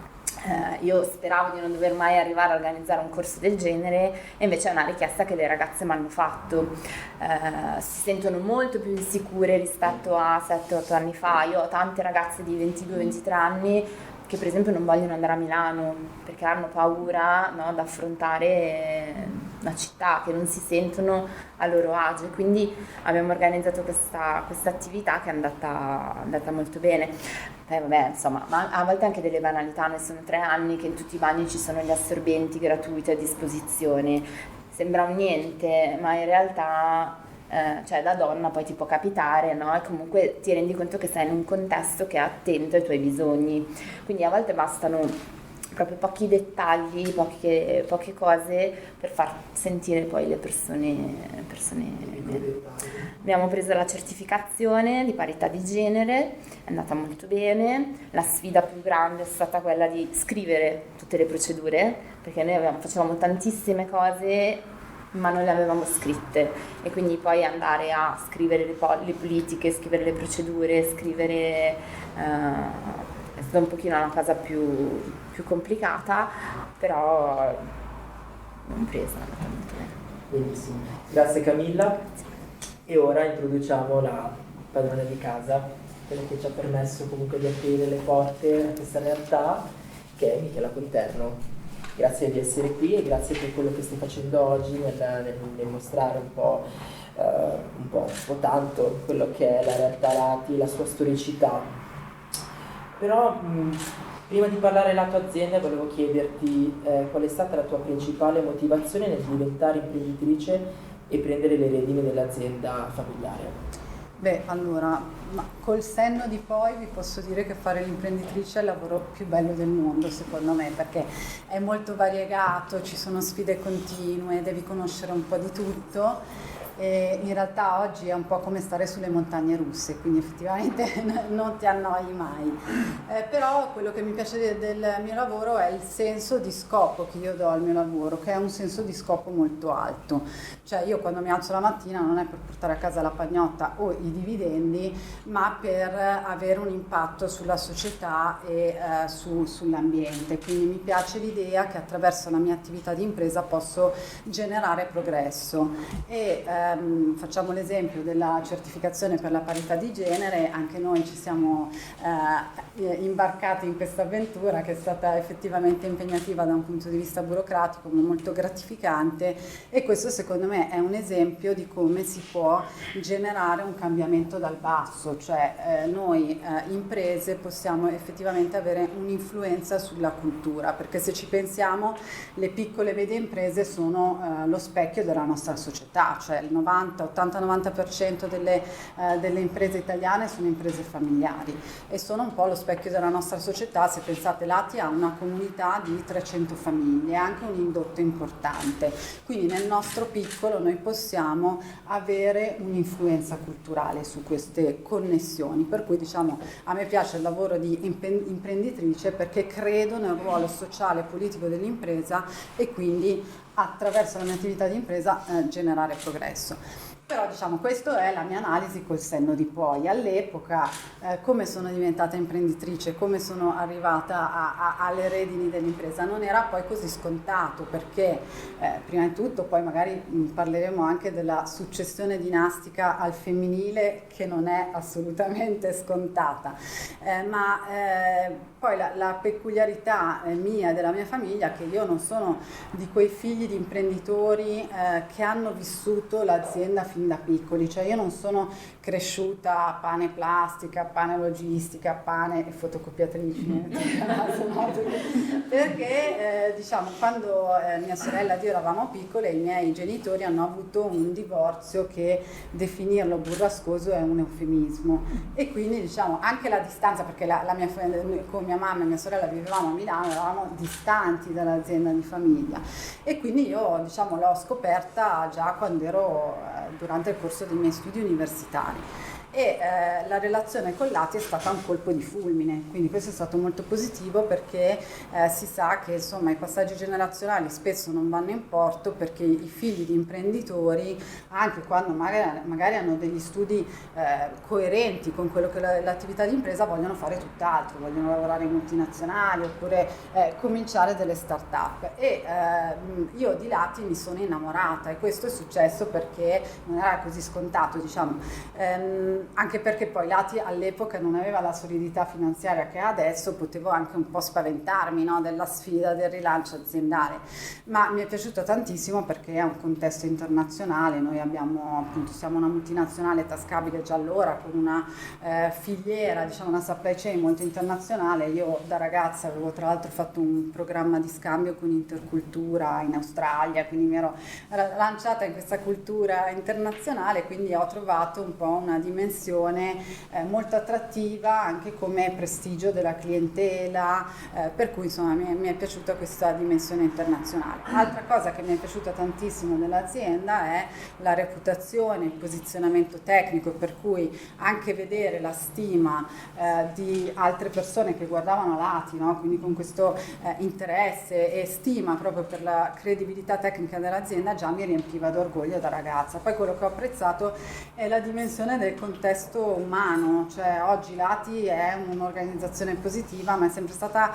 S4: Io speravo di non dover mai arrivare a organizzare un corso del genere, e invece è una richiesta che le ragazze mi hanno fatto. Si sentono molto più insicure rispetto a 7-8 anni fa. Io ho tante ragazze di 22-23 anni che per esempio non vogliono andare a Milano perché hanno paura, no, ad affrontare una città, che non si sentono a loro agio. Quindi abbiamo organizzato questa attività che è andata molto bene. Insomma, ma a volte anche delle banalità. Noi sono 3 anni che in tutti i bagni ci sono gli assorbenti gratuiti a disposizione. Sembra un niente, ma in realtà da donna poi ti può capitare, no? E comunque ti rendi conto che sei in un contesto che è attento ai tuoi bisogni. Quindi a volte bastano proprio pochi dettagli, poche cose per far sentire poi le persone. Abbiamo preso la certificazione di parità di genere, è andata molto bene. La sfida più grande è stata quella di scrivere tutte le procedure, perché noi facevamo tantissime cose ma non le avevamo scritte, e quindi poi andare a scrivere le politiche, scrivere le procedure, è stata un pochino una cosa più complicata, però l'abbiamo presa.
S1: Benissimo, grazie Camilla. E ora introduciamo la padrona di casa, quella che ci ha permesso comunque di aprire le porte a questa realtà, che è Michela Conterno. Grazie di essere qui e grazie per quello che stai facendo oggi nel mostrare un po' tanto quello che è la realtà Lati, la sua storicità. Però prima di parlare della tua azienda volevo chiederti qual è stata la tua principale motivazione nel diventare imprenditrice e prendere le redini dell'azienda familiare.
S5: Col senno di poi vi posso dire che fare l'imprenditrice è il lavoro più bello del mondo, secondo me, perché è molto variegato, ci sono sfide continue, devi conoscere un po' di tutto. E in realtà oggi è un po' come stare sulle montagne russe, quindi effettivamente non ti annoi mai. Però quello che mi piace del mio lavoro è il senso di scopo che io do al mio lavoro, che è un senso di scopo molto alto. Cioè io quando mi alzo la mattina non è per portare a casa la pagnotta o i dividendi, ma per avere un impatto sulla società e sull'ambiente. Quindi mi piace l'idea che attraverso la mia attività di impresa posso generare progresso. E facciamo l'esempio della certificazione per la parità di genere. Anche noi ci siamo imbarcati in questa avventura, che è stata effettivamente impegnativa da un punto di vista burocratico, ma molto gratificante, e questo secondo me è un esempio di come si può generare un cambiamento dal basso. Cioè noi imprese possiamo effettivamente avere un'influenza sulla cultura, perché se ci pensiamo le piccole e medie imprese sono lo specchio della nostra società. Cioè il 80-90% delle imprese italiane sono imprese familiari e sono un po' lo specchio della nostra società. Se pensate, Lati ha una comunità di 300 famiglie, anche un indotto importante, quindi nel nostro piccolo noi possiamo avere un'influenza culturale su queste connessioni, per cui diciamo a me piace il lavoro di imprenditrice perché credo nel ruolo sociale e politico dell'impresa e quindi attraverso la mia attività di impresa generare progresso. Però diciamo questa è la mia analisi col senno di poi. All'epoca come sono diventata imprenditrice, come sono arrivata alle redini dell'impresa, non era poi così scontato, perché prima di tutto poi magari parleremo anche della successione dinastica al femminile, che non è assolutamente scontata, ma poi la peculiarità mia e della mia famiglia è che io non sono di quei figli di imprenditori che hanno vissuto l'azienda fin da piccoli, cioè io non sono cresciuta a pane plastica, pane logistica, pane e fotocopiatrici, perché diciamo quando mia sorella ed io eravamo piccole i miei genitori hanno avuto un divorzio che definirlo burrascoso è un eufemismo, e quindi diciamo anche la distanza, perché con mia mamma e mia sorella vivevamo a Milano, eravamo distanti dall'azienda di famiglia, e quindi io diciamo l'ho scoperta già quando ero durante il corso dei miei studi universitari. E la relazione con Lati è stata un colpo di fulmine, quindi questo è stato molto positivo, perché si sa che insomma i passaggi generazionali spesso non vanno in porto, perché i figli di imprenditori, anche quando magari hanno degli studi coerenti con quello che è l'attività di impresa, vogliono fare tutt'altro, vogliono lavorare in multinazionali oppure cominciare delle start-up, e io di Lati mi sono innamorata, e questo è successo perché non era così scontato, diciamo. Anche perché poi Lati all'epoca non aveva la solidità finanziaria che ha adesso, potevo anche un po' spaventarmi, no, della sfida, del rilancio aziendale, ma mi è piaciuto tantissimo perché è un contesto internazionale. Noi siamo una multinazionale tascabile già allora, con una filiera, diciamo una supply chain molto internazionale. Io da ragazza avevo tra l'altro fatto un programma di scambio con Intercultura in Australia, quindi mi ero lanciata in questa cultura internazionale, quindi ho trovato un po' una dimensione molto attrattiva anche come prestigio della clientela, per cui insomma mi è piaciuta questa dimensione internazionale. Altra cosa che mi è piaciuta tantissimo dell'azienda è la reputazione, il posizionamento tecnico, per cui anche vedere la stima di altre persone che guardavano Lati, no? Quindi con questo interesse e stima proprio per la credibilità tecnica dell'azienda, già mi riempiva d'orgoglio da ragazza. Poi quello che ho apprezzato è la dimensione del contesto umano, cioè oggi Lati è un'organizzazione positiva, ma è sempre stata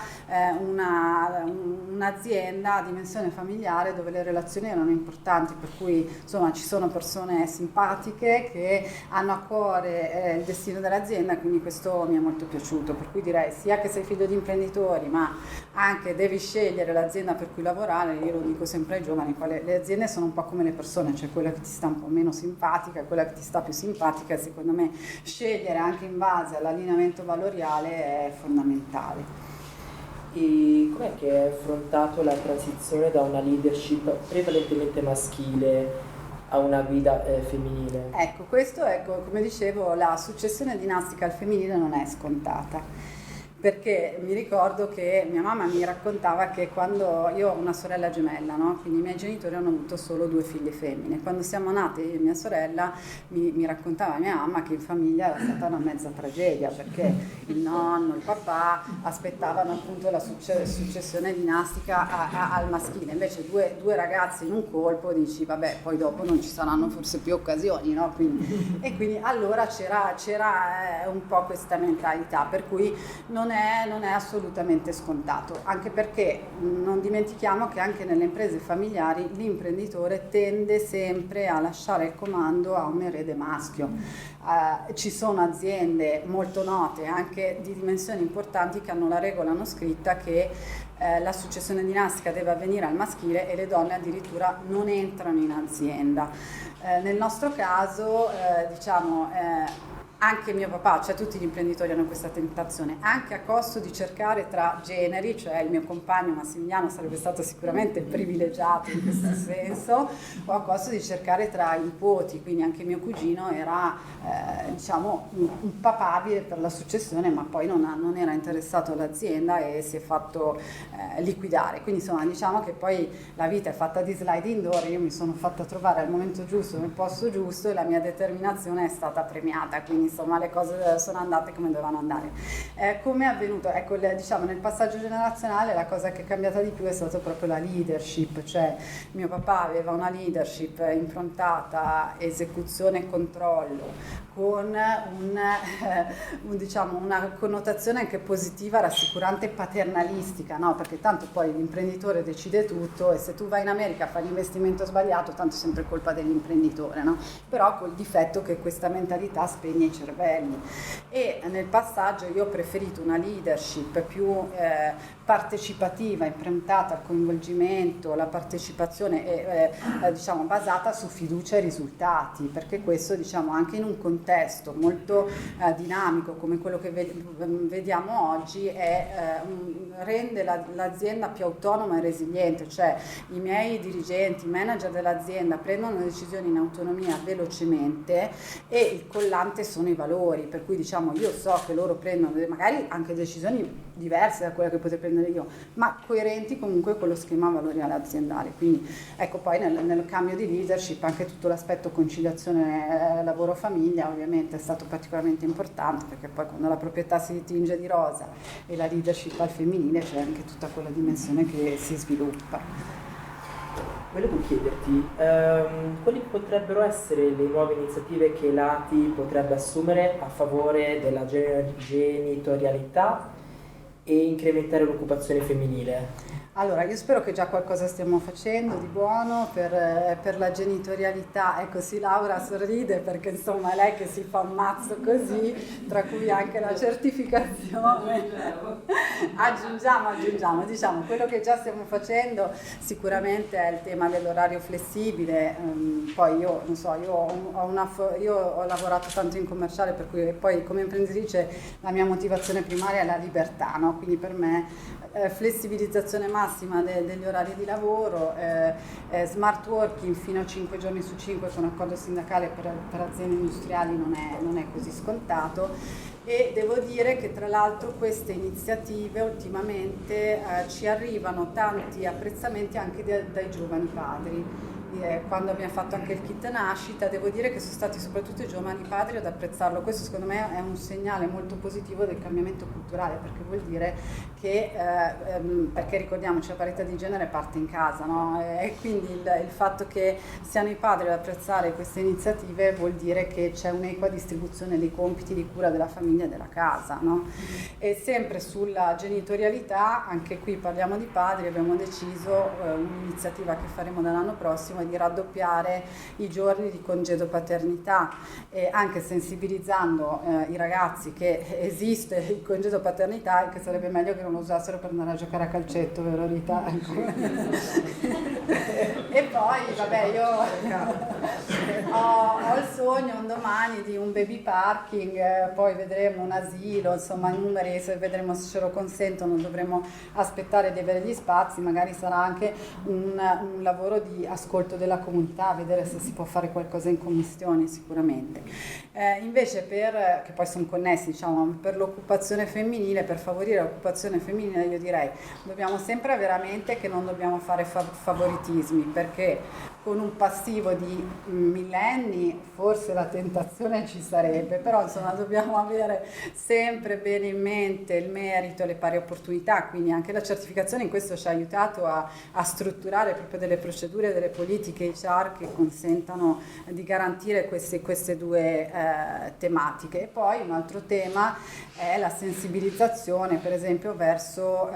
S5: un'azienda a dimensione familiare, dove le relazioni erano importanti, per cui insomma ci sono persone simpatiche che hanno a cuore il destino dell'azienda, quindi questo mi è molto piaciuto, per cui direi sia che sei figlio di imprenditori, ma anche devi scegliere l'azienda per cui lavorare. Io lo dico sempre ai giovani, le aziende sono un po' come le persone, cioè quella che ti sta un po' meno simpatica, quella che ti sta più simpatica, e secondo me scegliere anche in base all'allineamento valoriale è fondamentale.
S1: E com'è che hai affrontato la transizione da una leadership prevalentemente maschile a una guida femminile?
S5: Ecco, questo come dicevo, la successione dinastica al femminile non è scontata, perché mi ricordo che mia mamma mi raccontava che quando io ho una sorella gemella, no? Quindi i miei genitori hanno avuto solo 2 figlie femmine. Quando siamo nate io e mia sorella, mi raccontava mia mamma che in famiglia era stata una mezza tragedia, perché il nonno, il papà aspettavano appunto la successione dinastica al maschile. Invece due ragazze in un colpo, dici vabbè, poi dopo non ci saranno forse più occasioni, no? Quindi allora c'era un po' questa mentalità, per cui non è assolutamente scontato, anche perché non dimentichiamo che anche nelle imprese familiari l'imprenditore tende sempre a lasciare il comando a un erede maschio. Ci sono aziende molto note, anche di dimensioni importanti, che hanno la regola non scritta che la successione dinastica deve avvenire al maschile e le donne addirittura non entrano in azienda. Nel nostro caso anche mio papà, cioè tutti gli imprenditori hanno questa tentazione, anche a costo di cercare tra generi, cioè il mio compagno Massimiliano sarebbe stato sicuramente privilegiato in questo senso, o a costo di cercare tra i nipoti, quindi anche mio cugino era un papabile per la successione, ma poi non era interessato all'azienda e si è fatto liquidare. Quindi insomma diciamo che poi la vita è fatta di sliding door, io mi sono fatta trovare al momento giusto, nel posto giusto, e la mia determinazione è stata premiata, quindi insomma le cose sono andate come dovevano andare. Come è avvenuto? Ecco, diciamo nel passaggio generazionale la cosa che è cambiata di più è stata proprio la leadership, cioè mio papà aveva una leadership improntata a esecuzione e controllo, con diciamo, una connotazione anche positiva, rassicurante, paternalistica, no? Perché tanto poi l'imprenditore decide tutto e se tu vai in America a fare l'investimento sbagliato, tanto è sempre colpa dell'imprenditore, no? Però col difetto che questa mentalità spegne i cervelli. E nel passaggio io ho preferito una leadership più partecipativa, improntata al coinvolgimento, la partecipazione diciamo basata su fiducia e risultati, perché questo diciamo anche in un contesto molto dinamico come quello che vediamo oggi rende l'azienda più autonoma e resiliente, cioè i miei dirigenti, i manager dell'azienda prendono decisioni in autonomia velocemente e il collante sono i valori, per cui diciamo io so che loro prendono magari anche decisioni diverse da quella che potrei prendere io, ma coerenti comunque con lo schema valoriale aziendale. Quindi ecco, poi nel cambio di leadership anche tutto l'aspetto conciliazione lavoro-famiglia ovviamente è stato particolarmente importante, perché poi quando la proprietà si tinge di rosa e la leadership al femminile c'è anche tutta quella dimensione che si sviluppa.
S1: Volevo chiederti, quali potrebbero essere le nuove iniziative che l'ATI potrebbe assumere a favore della genitorialità e incrementare l'occupazione femminile?
S5: Allora, io spero che già qualcosa stiamo facendo di buono per la genitorialità. Ecco, sì, Laura sorride perché insomma è lei che si fa un mazzo così, tra cui anche la certificazione. Aggiungiamo, diciamo, quello che già stiamo facendo sicuramente è il tema dell'orario flessibile. Poi io, non so, io ho lavorato tanto in commerciale, per cui poi come imprenditrice la mia motivazione primaria è la libertà, no? Quindi per me flessibilizzazione massima degli orari di lavoro, smart working fino a 5 giorni su 5 con accordo sindacale per aziende industriali non è così scontato, e devo dire che tra l'altro queste iniziative ultimamente ci arrivano tanti apprezzamenti anche dai giovani padri. Quando abbiamo fatto anche il kit nascita, devo dire che sono stati soprattutto i giovani padri ad apprezzarlo. Questo secondo me è un segnale molto positivo del cambiamento culturale, perché vuol dire che, perché ricordiamoci, la parità di genere parte in casa, no? E quindi il fatto che siano i padri ad apprezzare queste iniziative vuol dire che c'è un'equa distribuzione dei compiti di cura della famiglia e della casa, no? E sempre sulla genitorialità, anche qui parliamo di padri, abbiamo deciso un'iniziativa che faremo dall'anno prossimo di raddoppiare i giorni di congedo paternità, e anche sensibilizzando i ragazzi che esiste il congedo paternità e che sarebbe meglio che non lo usassero per andare a giocare a calcetto, vero Rita? E poi vabbè, io ho il sogno un domani di un baby parking, poi vedremo un asilo, insomma numeri, se vedremo se ce lo consentono, dovremo aspettare di avere gli spazi, magari sarà anche un lavoro di ascolto della comunità, vedere se si può fare qualcosa in commissione sicuramente. Invece che poi sono connessi, diciamo, per l'occupazione femminile, per favorire l'occupazione femminile, io direi dobbiamo sempre avere a mente che non dobbiamo fare favoritismi, perché con un passivo di millenni forse la tentazione ci sarebbe, però insomma dobbiamo avere sempre bene in mente il merito e le pari opportunità, quindi anche la certificazione in questo ci ha aiutato a strutturare proprio delle procedure, delle politiche HR che consentano di garantire queste due tematiche. E poi un altro tema è la sensibilizzazione, per esempio, verso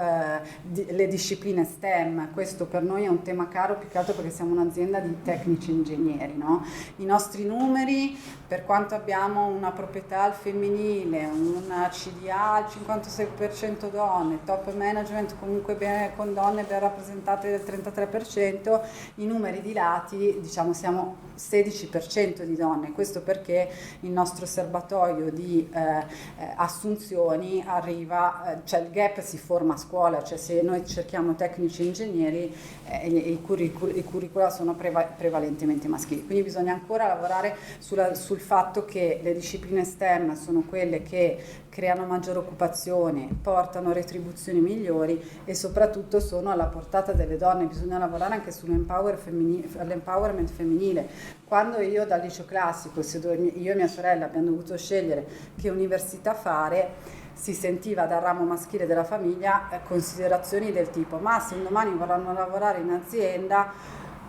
S5: le discipline STEM. Questo per noi è un tema caro, più che altro perché siamo un'azienda di tecnici ingegneri, no? I nostri numeri, per quanto abbiamo una proprietà al femminile, una CDA al 56% donne, top management comunque con donne ben rappresentate del 33%, i numeri di lati, diciamo, siamo 16% di donne. Questo perché il nostro serbatoio di assunzioni arriva, cioè il gap si forma a scuola, cioè se noi cerchiamo tecnici ingegneri, i curricula sono prevalentemente maschili, quindi bisogna ancora lavorare sul fatto che le discipline esterne sono quelle che creano maggiore occupazione, portano retribuzioni migliori e soprattutto sono alla portata delle donne. Bisogna lavorare anche sull'empowerment femminile. Quando io dal liceo classico, io e mia sorella abbiamo dovuto scegliere che università fare, si sentiva dal ramo maschile della famiglia considerazioni del tipo: ma se un domani vorranno lavorare in azienda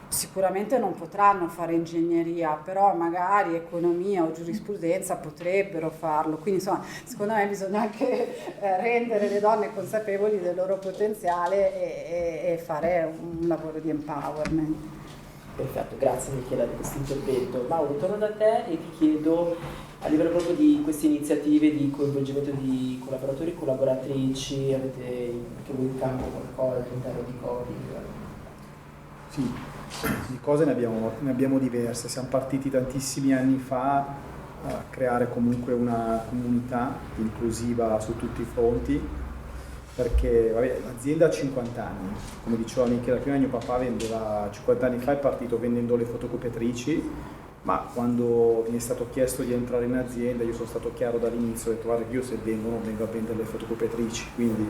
S5: sicuramente non potranno fare ingegneria, però magari economia o giurisprudenza potrebbero farlo. Quindi insomma, secondo me bisogna anche rendere le donne consapevoli del loro potenziale e fare un lavoro di empowerment.
S1: Perfetto, grazie Michela di questo intervento. Mauro, torno da te e ti chiedo, a livello proprio di queste iniziative di coinvolgimento di collaboratori e collaboratrici, avete anche voi in campo qualcosa all'interno di Coding?
S3: Sì, di cose ne abbiamo diverse. Siamo partiti tantissimi anni fa a creare comunque una comunità inclusiva su tutti i fronti, perché l'azienda ha 50 anni, come diceva Michela prima, mio papà vendeva 50 anni fa, è partito vendendo le fotocopiatrici, ma quando mi è stato chiesto di entrare in azienda io sono stato chiaro dall'inizio, ho detto guarda che io se vengo non vengo a vendere le fotocopiatrici, quindi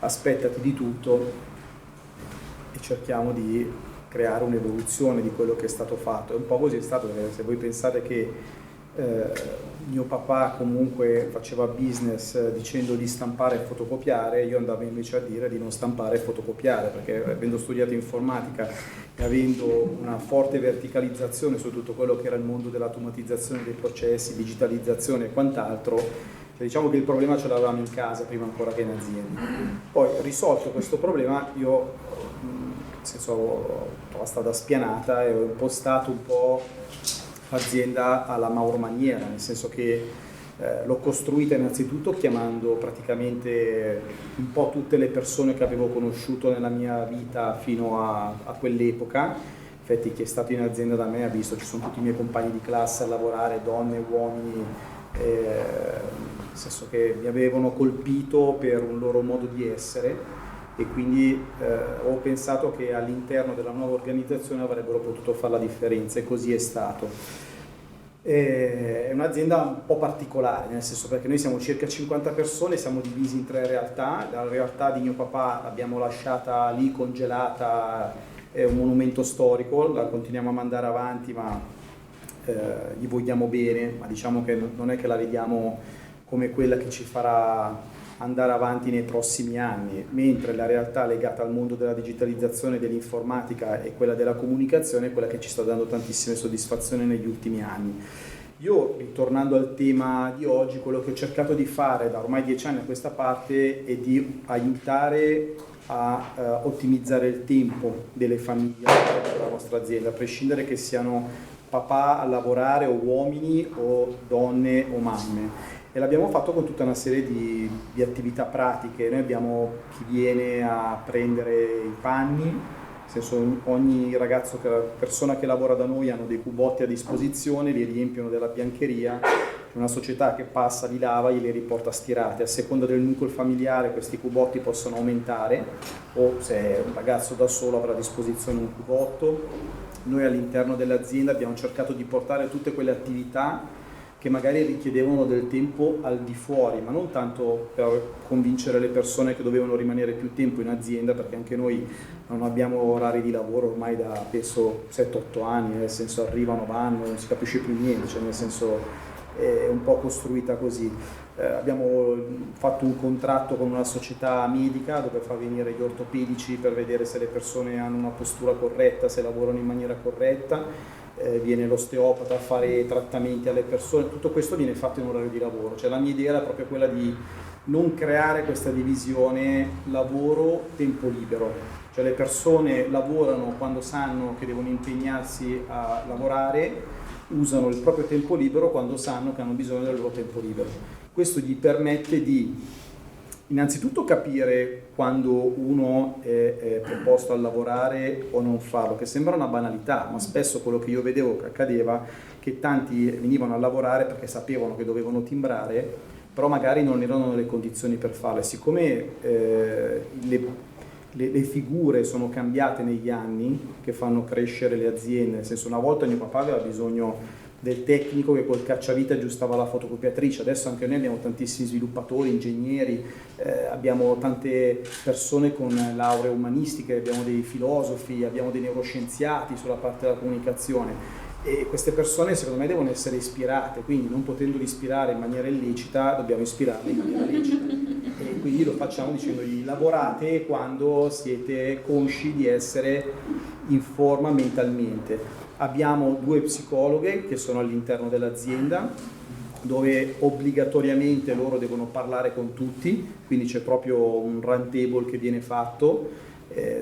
S3: aspettati di tutto e cerchiamo di creare un'evoluzione di quello che è stato fatto. E un po' così è stato, perché se voi pensate che mio papà comunque faceva business dicendo di stampare e fotocopiare, io andavo invece a dire di non stampare e fotocopiare, perché avendo studiato informatica e avendo una forte verticalizzazione su tutto quello che era il mondo dell'automatizzazione dei processi, digitalizzazione e quant'altro, diciamo che il problema ce l'avevamo in casa prima ancora che in azienda. Poi risolto questo problema io nel senso ho la strada spianata e ho impostato un po' l'azienda alla Mauro maniera, nel senso che l'ho costruita innanzitutto chiamando praticamente un po' tutte le persone che avevo conosciuto nella mia vita fino a quell'epoca. Infatti chi è stato in azienda da me ha visto, ci sono tutti i miei compagni di classe a lavorare, donne, uomini, nel senso che mi avevano colpito per un loro modo di essere e quindi ho pensato che all'interno della nuova organizzazione avrebbero potuto fare la differenza e così è stato. È un'azienda un po' particolare, nel senso perché noi siamo circa 50 persone, siamo divisi in 3 realtà. La realtà di mio papà l'abbiamo lasciata lì congelata, è un monumento storico, la continuiamo a mandare avanti ma gli vogliamo bene, ma diciamo che non è che la vediamo come quella che ci farà andare avanti nei prossimi anni, mentre la realtà legata al mondo della digitalizzazione, dell'informatica e quella della comunicazione è quella che ci sta dando tantissime soddisfazioni negli ultimi anni. Io, ritornando al tema di oggi, quello che ho cercato di fare da ormai 10 anni a questa parte è di aiutare a ottimizzare il tempo delle famiglie della nostra azienda, a prescindere che siano papà a lavorare o uomini o donne o mamme. E l'abbiamo fatto con tutta una serie di attività pratiche. Noi abbiamo chi viene a prendere i panni, nel senso ogni ragazzo, persona che lavora da noi hanno dei cubotti a disposizione, li riempiono della biancheria, c'è una società che passa, li lava e li riporta stirati. A seconda del nucleo familiare questi cubotti possono aumentare, o se è un ragazzo da solo avrà a disposizione un cubotto. Noi all'interno dell'azienda abbiamo cercato di portare tutte quelle attività che magari richiedevano del tempo al di fuori, ma non tanto per convincere le persone che dovevano rimanere più tempo in azienda, perché anche noi non abbiamo orari di lavoro ormai da penso 7-8 anni, nel senso arrivano, vanno, non si capisce più niente, cioè nel senso è un po' costruita così. Abbiamo fatto un contratto con una società medica dove fa venire gli ortopedici per vedere se le persone hanno una postura corretta, se lavorano in maniera corretta. Viene l'osteopata a fare trattamenti alle persone, tutto questo viene fatto in orario di lavoro, cioè la mia idea era proprio quella di non creare questa divisione lavoro-tempo libero, cioè le persone lavorano quando sanno che devono impegnarsi a lavorare, usano il proprio tempo libero quando sanno che hanno bisogno del loro tempo libero. Questo gli permette di innanzitutto capire quando uno è preposto a lavorare o non farlo, che sembra una banalità, ma spesso quello che io vedevo che accadeva, che tanti venivano a lavorare perché sapevano che dovevano timbrare, però magari non erano nelle condizioni per farlo. Siccome le figure sono cambiate negli anni che fanno crescere le aziende, nel senso, una volta mio papà aveva bisogno del tecnico che col cacciavite aggiustava la fotocopiatrice, adesso anche noi abbiamo tantissimi sviluppatori, ingegneri, abbiamo tante persone con lauree umanistiche, abbiamo dei filosofi, abbiamo dei neuroscienziati sulla parte della comunicazione, e queste persone secondo me devono essere ispirate, quindi non potendoli ispirare in maniera illecita dobbiamo ispirarle in maniera lecita, e quindi lo facciamo dicendogli: lavorate quando siete consci di essere in forma mentalmente. Abbiamo 2 psicologhe che sono all'interno dell'azienda, dove obbligatoriamente loro devono parlare con tutti, quindi c'è proprio un round table che viene fatto,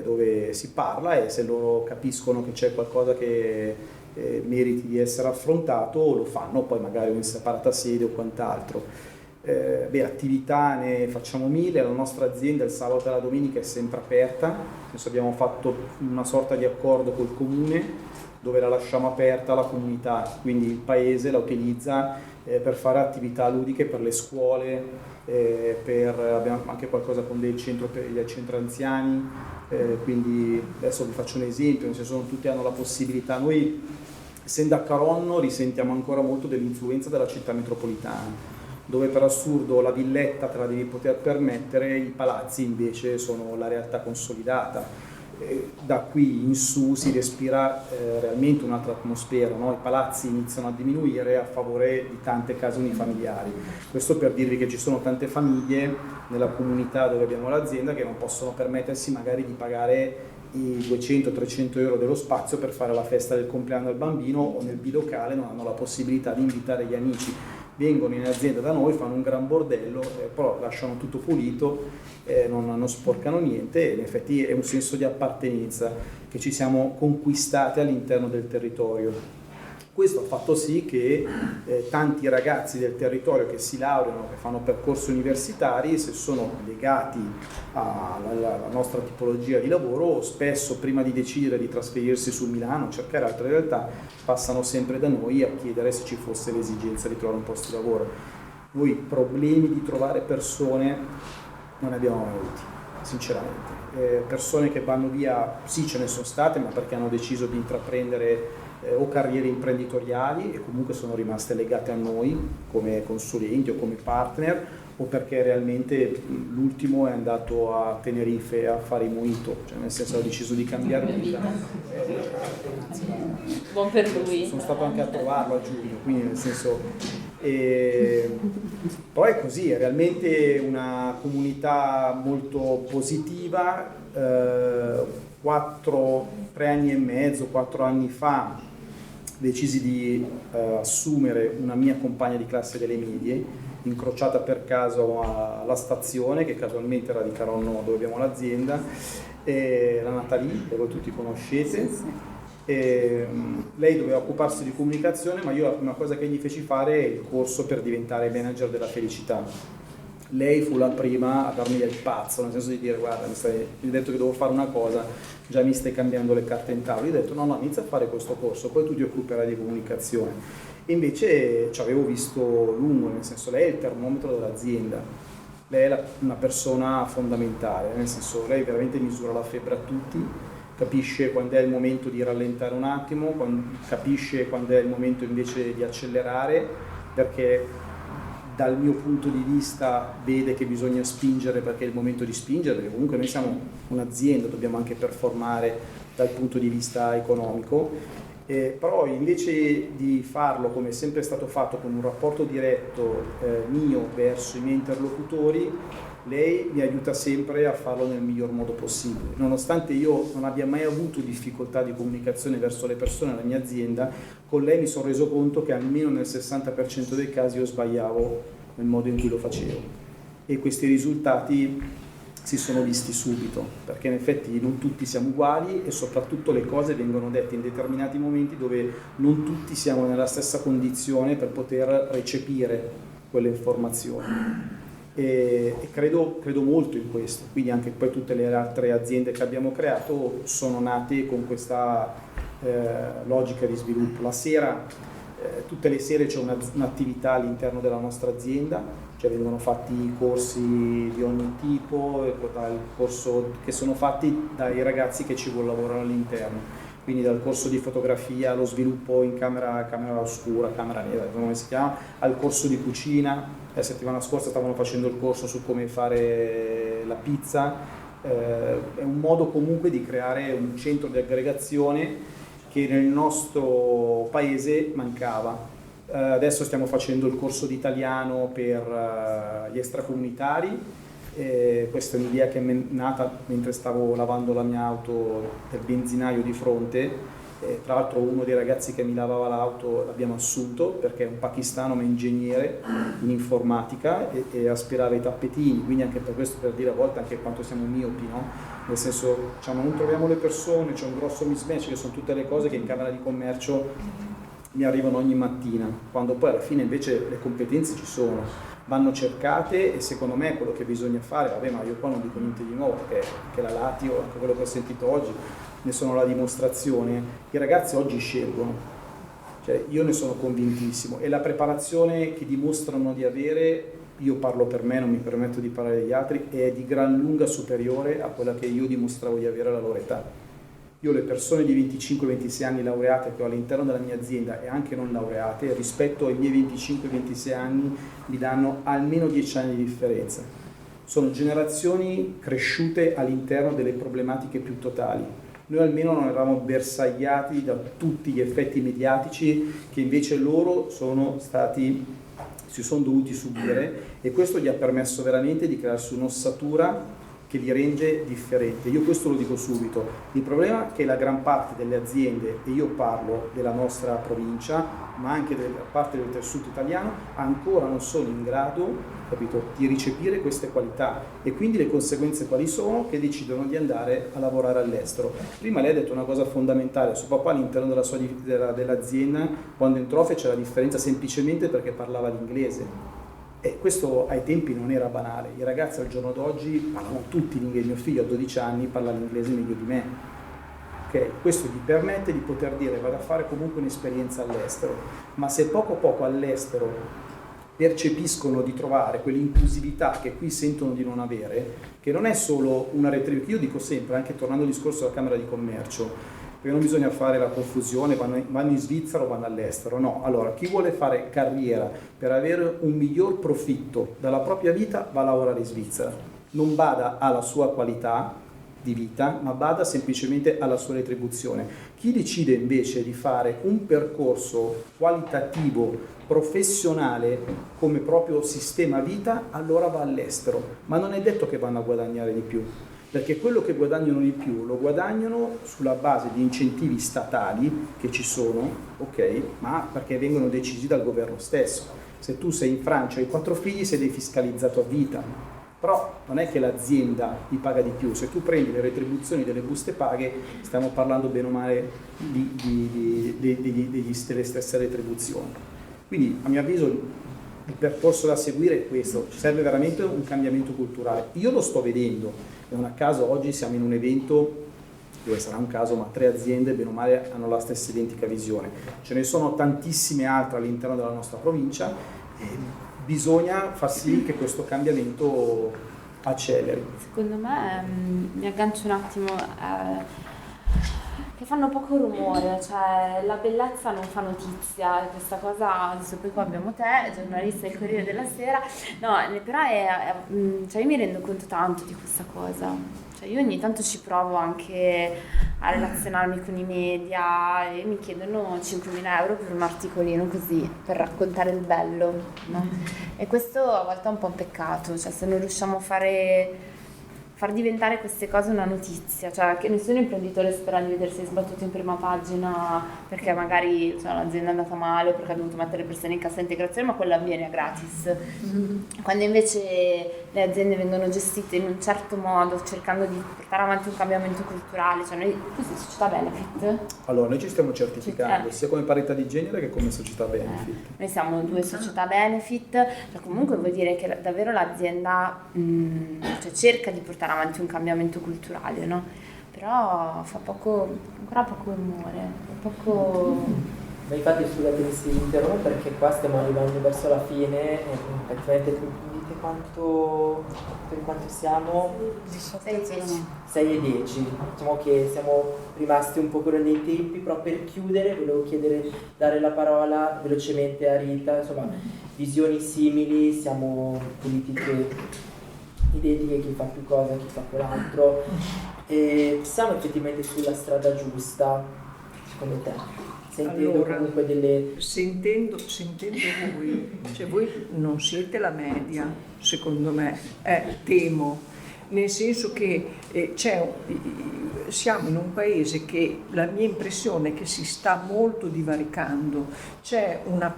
S3: dove si parla, e se loro capiscono che c'è qualcosa che meriti di essere affrontato lo fanno, poi magari in separata sede o quant'altro. Attività ne facciamo 1000, la nostra azienda il sabato e la domenica è sempre aperta, adesso abbiamo fatto una sorta di accordo col comune dove la lasciamo aperta alla comunità, quindi il paese la utilizza per fare attività ludiche per le scuole, abbiamo anche qualcosa con del centro per gli centri anziani, quindi adesso vi faccio un esempio, nel senso, non tutti hanno la possibilità. Noi, essendo a Caronno, risentiamo ancora molto dell'influenza della città metropolitana, dove per assurdo la villetta te la devi poter permettere, i palazzi invece sono la realtà consolidata. Da qui in su si respira realmente un'altra atmosfera, no? I palazzi iniziano a diminuire a favore di tante case unifamiliari. Questo per dirvi che ci sono tante famiglie nella comunità dove abbiamo l'azienda che non possono permettersi magari di pagare i 200-300 euro dello spazio per fare la festa del compleanno del bambino, o nel bilocale non hanno la possibilità di invitare gli amici. Vengono in azienda da noi, fanno un gran bordello, però lasciano tutto pulito, non sporcano niente, e in effetti è un senso di appartenenza che ci siamo conquistati all'interno del territorio. Questo ha fatto sì che tanti ragazzi del territorio che si laureano, che fanno percorsi universitari, se sono legati alla nostra tipologia di lavoro, spesso prima di decidere di trasferirsi su Milano o cercare altre realtà, passano sempre da noi a chiedere se ci fosse l'esigenza di trovare un posto di lavoro. Noi problemi di trovare persone non ne abbiamo mai avuti, sinceramente. Persone che vanno via, sì, ce ne sono state, ma perché hanno deciso di intraprendere o carriere imprenditoriali e comunque sono rimaste legate a noi come consulenti o come partner, o perché realmente l'ultimo è andato a Tenerife a fare i mojito, cioè nel senso ha deciso di cambiare vita.
S4: Buon per lui.
S3: Sono stato anche a trovarlo a giugno, quindi nel senso... però è così, è realmente una comunità molto positiva. 3 anni e mezzo, 4 anni fa decisi di assumere una mia compagna di classe delle medie, incrociata per caso alla stazione, che casualmente era di Caronno dove abbiamo l'azienda, la Natalie, che voi tutti conoscete. Lei doveva occuparsi di comunicazione, ma io la prima cosa che gli feci fare è il corso per diventare manager della felicità. Lei fu la prima a darmi del pazzo, nel senso di dire: guarda, mi hai detto che devo fare una cosa, già mi stai cambiando le carte in tavola. Io ho detto no, inizia a fare questo corso, poi tu ti occuperai di comunicazione. E invece ci avevo visto lungo, nel senso, lei è il termometro dell'azienda, lei è una persona fondamentale, nel senso, lei veramente misura la febbre a tutti, capisce quando è il momento di rallentare un attimo, capisce quando è il momento invece di accelerare, perché dal mio punto di vista vede che bisogna spingere perché è il momento di spingere, perché comunque noi siamo un'azienda, dobbiamo anche performare dal punto di vista economico, però invece di farlo come è sempre stato fatto, con un rapporto diretto mio verso i miei interlocutori, lei mi aiuta sempre a farlo nel miglior modo possibile. Nonostante io non abbia mai avuto difficoltà di comunicazione verso le persone nella mia azienda, con lei mi sono reso conto che almeno nel 60% dei casi io sbagliavo nel modo in cui lo facevo, e questi risultati si sono visti subito, perché in effetti non tutti siamo uguali e soprattutto le cose vengono dette in determinati momenti dove non tutti siamo nella stessa condizione per poter recepire quelle informazioni. E credo molto in questo, quindi anche poi tutte le altre aziende che abbiamo creato sono nate con questa logica di sviluppo. La sera tutte le sere c'è un'attività all'interno della nostra azienda, cioè vengono fatti corsi di ogni tipo, il corso che sono fatti dai ragazzi che ci lavorano all'interno, quindi dal corso di fotografia allo sviluppo in camera oscura, camera nera, come si chiama, al corso di cucina. La settimana scorsa stavano facendo il corso su come fare la pizza. È un modo comunque di creare un centro di aggregazione che nel nostro paese mancava. Adesso stiamo facendo il corso di italiano per gli extracomunitari. Questa è un'idea che è nata mentre stavo lavando la mia auto del benzinaio di fronte. Tra l'altro uno dei ragazzi che mi lavava l'auto l'abbiamo assunto perché è un pakistano ma ingegnere in informatica e aspirava i tappetini, quindi anche per questo, per dire a volte anche quanto siamo miopi, no? Nel senso, diciamo, non troviamo le persone, c'è un grosso mismatch, che sono tutte le cose che in Camera di Commercio mi arrivano ogni mattina, quando poi alla fine invece le competenze ci sono, vanno cercate, e secondo me quello che bisogna fare, vabbè, ma io qua non dico niente di nuovo perché la Lazio, anche quello che ho sentito oggi, ne sono la dimostrazione. I ragazzi oggi scelgono, cioè io ne sono convintissimo, e la preparazione che dimostrano di avere, io parlo per me, non mi permetto di parlare degli altri, è di gran lunga superiore a quella che io dimostravo di avere alla loro età. Io le persone di 25-26 anni laureate che ho all'interno della mia azienda e anche non laureate, rispetto ai miei 25-26 anni, mi danno almeno 10 anni di differenza. Sono generazioni cresciute all'interno delle problematiche più totali. Noi almeno non eravamo bersagliati da tutti gli effetti mediatici che invece loro si sono dovuti subire, e questo gli ha permesso veramente di crearsi un'ossatura che li rende differenti. Io questo lo dico subito. Il problema è che la gran parte delle aziende, e io parlo della nostra provincia, ma anche della parte del tessuto italiano, ancora non sono in grado, capito, di recepire queste qualità, e quindi le conseguenze quali sono? Che decidono di andare a lavorare all'estero. Prima lei ha detto una cosa fondamentale, suo papà all'interno dell'azienda, quando entrò, fece la differenza semplicemente perché parlava l'inglese. E questo ai tempi non era banale. I ragazzi al giorno d'oggi parlano tutti l'inglese. Mio figlio a 12 anni parla l'inglese meglio di me. Okay? Questo gli permette di poter dire vado a fare comunque un'esperienza all'estero, ma se poco a poco all'estero percepiscono di trovare quell'inclusività che qui sentono di non avere, che non è solo una retribuzione, io dico sempre, anche tornando al discorso della Camera di Commercio, perché non bisogna fare la confusione, vanno in Svizzera o vanno all'estero, no. Allora, chi vuole fare carriera per avere un miglior profitto dalla propria vita va a lavorare in Svizzera, non bada alla sua qualità di vita, ma bada semplicemente alla sua retribuzione. Chi decide invece di fare un percorso qualitativo, professionale, come proprio sistema vita, allora va all'estero, ma non è detto che vanno a guadagnare di più, perché quello che guadagnano di più lo guadagnano sulla base di incentivi statali che ci sono, ok, ma perché vengono decisi dal governo stesso. Se tu sei in Francia e hai 4 figli sei defiscalizzato a vita, però non è che l'azienda ti paga di più. Se tu prendi le retribuzioni delle buste paghe, stiamo parlando bene o male delle stesse retribuzioni. Quindi a mio avviso il percorso da seguire è questo, ci serve veramente un cambiamento culturale. Io lo sto vedendo. Non a caso oggi siamo in un evento dove sarà un caso, ma 3 aziende bene o male hanno la stessa identica visione. Ce ne sono tantissime altre all'interno della nostra provincia e bisogna far sì che questo cambiamento acceleri.
S4: Secondo me, mi aggancio un attimo, che fanno poco rumore, cioè la bellezza non fa notizia, questa cosa, adesso poi qua abbiamo te, giornalista del Corriere della Sera, no, però cioè io mi rendo conto tanto di questa cosa, cioè io ogni tanto ci provo anche a relazionarmi con i media e mi chiedono 5.000 euro per un articolino così, per raccontare il bello, no? E questo a volte è un po' un peccato, cioè se non riusciamo a far diventare queste cose una notizia, cioè che nessun imprenditore spera di vedersi sbattuto in prima pagina perché magari l'azienda è andata male o perché ha dovuto mettere persone in cassa integrazione, ma quello avviene a gratis. Quando invece le aziende vengono gestite in un certo modo, cercando di portare avanti un cambiamento culturale, cioè noi, così, società benefit?
S3: Allora, noi ci stiamo certificando sia come parità di genere che come società benefit.
S4: Noi siamo 2 società benefit, cioè comunque vuol dire che davvero l'azienda cioè cerca di portare avanti un cambiamento culturale, no? Però fa ancora poco rumore,
S1: Ma infatti scusatemi se vi interrompo perché qua stiamo arrivando verso la fine e praticamente dite per quanto siamo? 6 e 10. Diciamo che siamo rimasti un po' nei tempi, però per chiudere volevo dare la parola velocemente a Rita, insomma visioni simili, siamo politiche identiche, chi fa più cosa, chi fa quell'altro, e siamo effettivamente sulla strada giusta, secondo te? Sentendo comunque
S2: sentendo voi, cioè voi non siete la media, secondo me, temo, nel senso che siamo in un paese che la mia impressione è che si sta molto divaricando, c'è un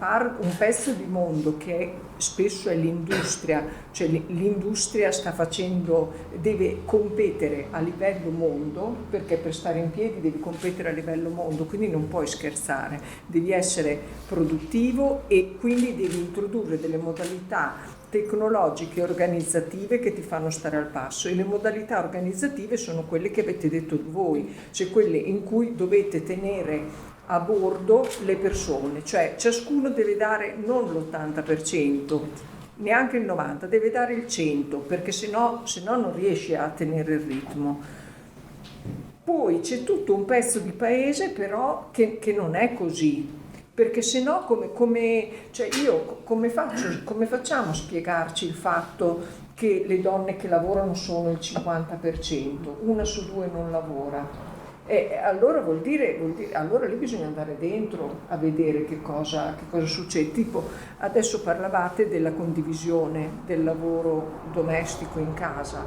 S2: pezzo di mondo che spesso è l'industria, cioè l'industria deve competere a livello mondo, perché per stare in piedi devi competere a livello mondo, quindi non puoi scherzare, devi essere produttivo e quindi devi introdurre delle modalità tecnologiche e organizzative che ti fanno stare al passo, e le modalità organizzative sono quelle che avete detto voi, cioè quelle in cui dovete tenere a bordo le persone, cioè ciascuno deve dare non l'80%, neanche il 90%, deve dare il 100%, perché se no non riesci a tenere il ritmo. Poi c'è tutto un pezzo di paese però che non è così, perché se no come facciamo a spiegarci il fatto che le donne che lavorano sono il 50%, una su due non lavora? Allora vuol dire allora lì bisogna andare dentro a vedere che cosa succede. Tipo adesso parlavate della condivisione del lavoro domestico in casa.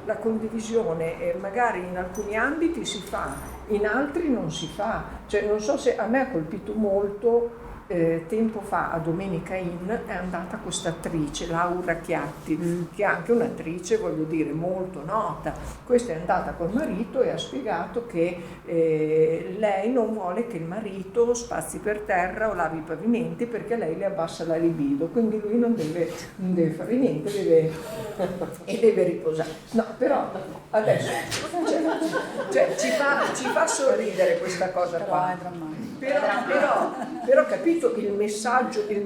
S2: La condivisione magari in alcuni ambiti si fa, in altri non si fa. Cioè non so se a me ha colpito molto. Tempo fa a Domenica Inn è andata questa attrice, Laura Chiatti, che è anche un'attrice, voglio dire, molto nota. Questa è andata col marito e ha spiegato che lei non vuole che il marito spazzi per terra o lavi i pavimenti perché lei le abbassa la libido, quindi lui non deve fare niente, deve riposare. No, però adesso ci fa sorridere questa cosa qua. Però capito il messaggio che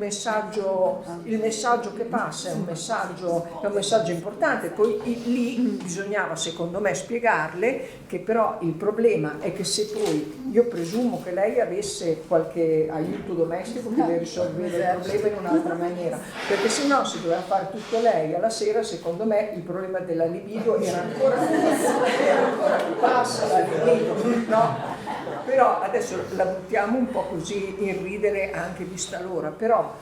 S2: passa è un messaggio importante. Poi lì bisognava secondo me spiegarle che però il problema è che se poi io presumo che lei avesse qualche aiuto domestico che le risolveva il problema in un'altra maniera, perché se no si doveva fare tutto lei alla sera, secondo me il problema della libido era ancora più bassa, la libido, no? Però adesso la buttiamo un po' così in ridere anche vista l'ora, però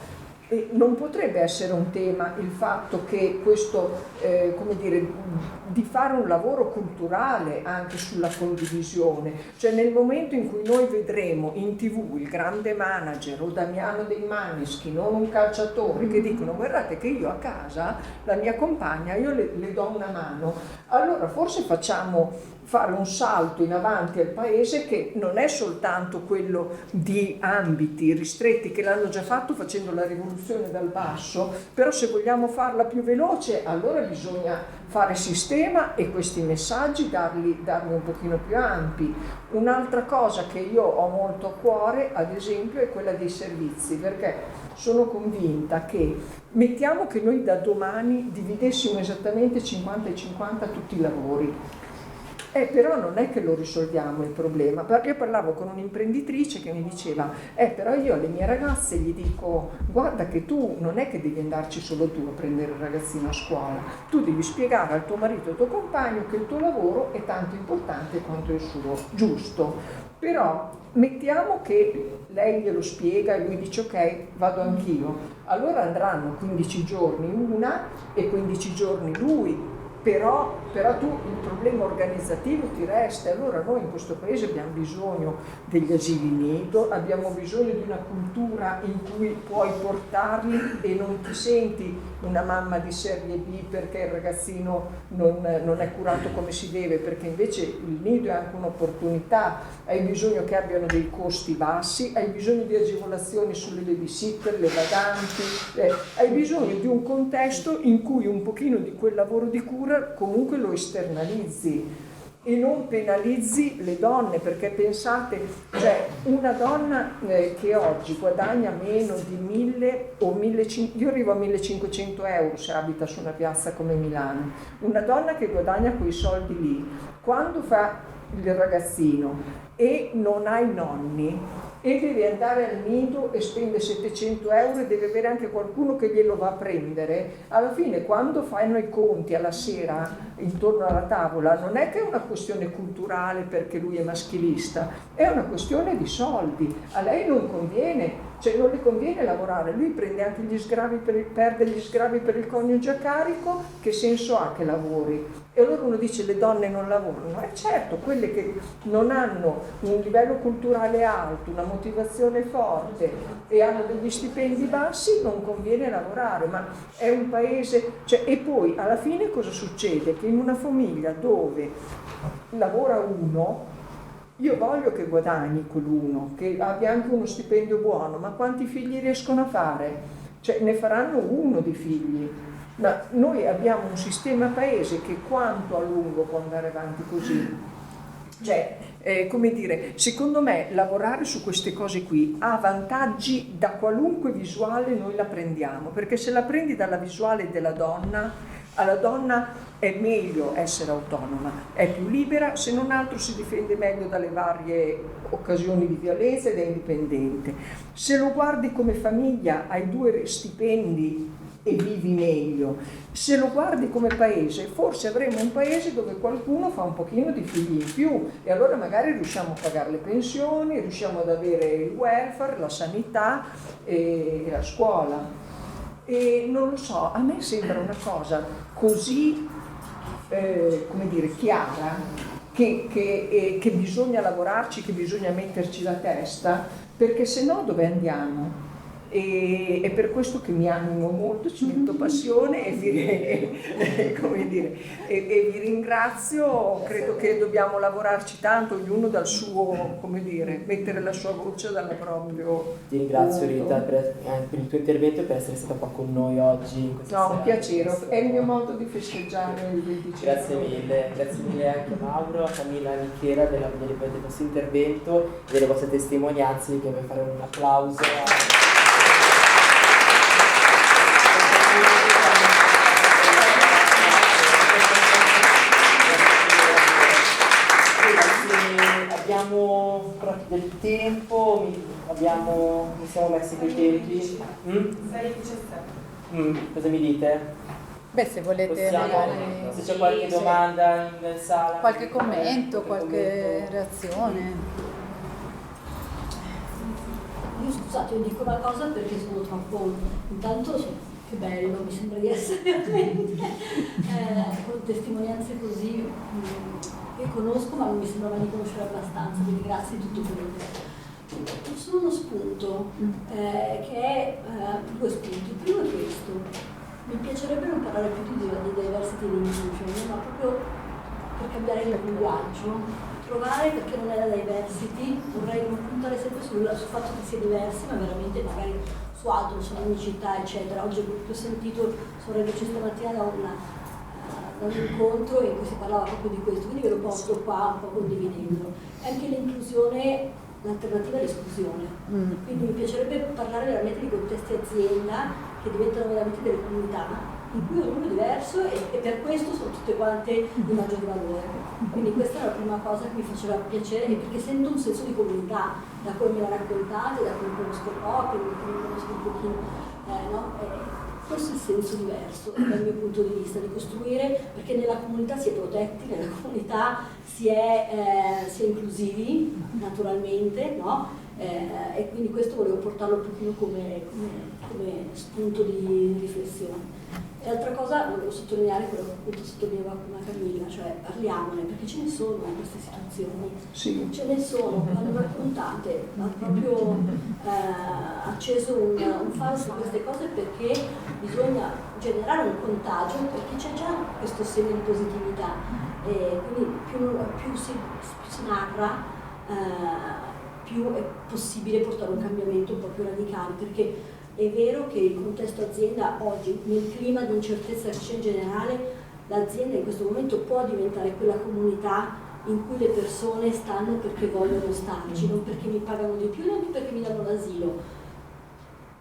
S2: non potrebbe essere un tema il fatto che questo, di fare un lavoro culturale anche sulla condivisione, cioè nel momento in cui noi vedremo in TV il grande manager o Damiano dei Maneskin, non un calciatore, che dicono guardate che io a casa, la mia compagna, io le do una mano, allora forse facciamo fare un salto in avanti al paese che non è soltanto quello di ambiti ristretti che l'hanno già fatto facendo la rivoluzione dal basso, però se vogliamo farla più veloce allora bisogna fare sistema e questi messaggi darli un pochino più ampi. Un'altra cosa che io ho molto a cuore, ad esempio, è quella dei servizi, perché sono convinta che mettiamo che noi da domani dividessimo esattamente 50 e 50 tutti i lavori. Però non è che lo risolviamo il problema, perché io parlavo con un'imprenditrice che mi diceva però io alle mie ragazze gli dico guarda che tu non è che devi andarci solo tu a prendere il ragazzino a scuola, tu devi spiegare al tuo marito e al tuo compagno che il tuo lavoro è tanto importante quanto il suo, giusto, però mettiamo che lei glielo spiega e lui dice ok, vado anch'io, allora andranno 15 giorni una e 15 giorni lui. Però tu il problema organizzativo ti resta, allora noi in questo paese abbiamo bisogno degli asili nido, abbiamo bisogno di una cultura in cui puoi portarli e non ti senti una mamma di serie B perché il ragazzino non è curato come si deve, perché invece il nido è anche un'opportunità, hai bisogno che abbiano dei costi bassi, hai bisogno di agevolazioni sulle babysitter, le badanti, hai bisogno di un contesto in cui un pochino di quel lavoro di cura comunque lo esternalizzi e non penalizzi le donne, perché pensate, cioè una donna che oggi guadagna meno di 1000 o 1500, io arrivo a 1500 euro se abita su una piazza come Milano, una donna che guadagna quei soldi lì, quando fa il ragazzino e non ha i nonni e deve andare al nido e spende 700 euro e deve avere anche qualcuno che glielo va a prendere, alla fine quando fanno i conti alla sera intorno alla tavola non è che è una questione culturale perché lui è maschilista, è una questione di soldi. A lei non conviene, cioè non le conviene lavorare, lui prende anche gli sgravi perde gli sgravi per il coniuge a carico, che senso ha che lavori? E allora uno dice le donne non lavorano, certo, quelle che non hanno un livello culturale alto, una motivazione forte e hanno degli stipendi bassi non conviene lavorare, ma è un paese, cioè, e poi alla fine cosa succede? Che in una famiglia dove lavora uno, io voglio che guadagni quell'uno, che abbia anche uno stipendio buono, ma quanti figli riescono a fare? Cioè ne faranno uno di figli. Ma noi abbiamo un sistema paese che quanto a lungo può andare avanti così? Cioè, come dire, secondo me lavorare su queste cose qui ha vantaggi da qualunque visuale noi la prendiamo, perché se la prendi dalla visuale della donna, alla donna è meglio essere autonoma, è più libera, se non altro si difende meglio dalle varie occasioni di violenza ed è indipendente. Se lo guardi come famiglia, hai 2 stipendi e vivi meglio. Se lo guardi come paese, forse avremo un paese dove qualcuno fa un pochino di figli in più e allora magari riusciamo a pagare le pensioni, riusciamo ad avere il welfare, la sanità e la scuola. E non lo so, a me sembra una cosa così, come dire, chiara, che bisogna lavorarci, che bisogna metterci la testa, perché se no dove andiamo? E è per questo che mi animo molto, ci metto passione e vi ringrazio. Credo che dobbiamo lavorarci tanto, ognuno dal suo, come dire, mettere la sua voce dalla proprio.
S1: Ti ringrazio
S2: punto.
S1: Rita per il tuo intervento e per essere stata qua con noi oggi in questa
S2: No,
S1: sera.
S2: un piacere, è il mio modo di festeggiare il 25.
S1: Grazie mille anche a Mauro, a Camilla e a Michela per il vostro intervento e delle vostre testimonianze, che vorrei fare un applauso abbiamo del tempo, mi siamo messi coi tempi. 6:17. Cosa mi dite?
S5: Beh, se volete
S1: Possiamo,
S5: magari
S1: se c'è qualche domanda in sala,
S5: qualche commento, qualche reazione.
S6: Io scusate, io dico una cosa perché sono troppo, intanto che bello, mi sembra di essere veramente con testimonianze così che conosco ma non mi sembrava di conoscere abbastanza, quindi grazie di tutto quello. Solo uno spunto, che è 2 spunti. Il primo è questo: mi piacerebbe non parlare più di diversity and inclusion, ma proprio per cambiare il linguaggio, trovare, perché non è la diversity, vorrei non puntare sempre sul fatto che sia diversi, ma veramente magari su altro, sull'unicità eccetera. Oggi ho sentito, sono reduce stamattina da un incontro in cui si parlava proprio di questo, quindi ve lo porto qua un po' condividendo. E anche l'inclusione, l'alternativa all'esclusione. Quindi mi piacerebbe parlare veramente di contesti azienda che diventano veramente delle comunità in cui ognuno è diverso e per questo sono tutte quante di maggior valore. Quindi questa è la prima cosa che mi faceva piacere, e perché sento un senso di comunità, da come me la raccontate, da come conosco poco, da come conosco un pochino, no? Forse il senso diverso dal mio punto di vista, di costruire, perché nella comunità si è protetti, nella comunità si è inclusivi naturalmente, no? E quindi questo volevo portarlo un pochino come spunto di riflessione. E l'altra cosa volevo sottolineare quello che appunto sottolineava prima Camilla, cioè parliamone, perché ce ne sono in queste situazioni,
S2: Sì.
S6: ce ne sono, vanno raccontate, ha proprio acceso un faro su queste cose, perché bisogna generare un contagio, perché c'è già questo segno di positività, e quindi più si narra, più è possibile portare un cambiamento un po' più radicale, perché è vero che il contesto azienda oggi, nel clima di incertezza che c'è in generale, l'azienda in questo momento può diventare quella comunità in cui le persone stanno perché vogliono starci, non perché mi pagano di più, non perché mi danno l'asilo.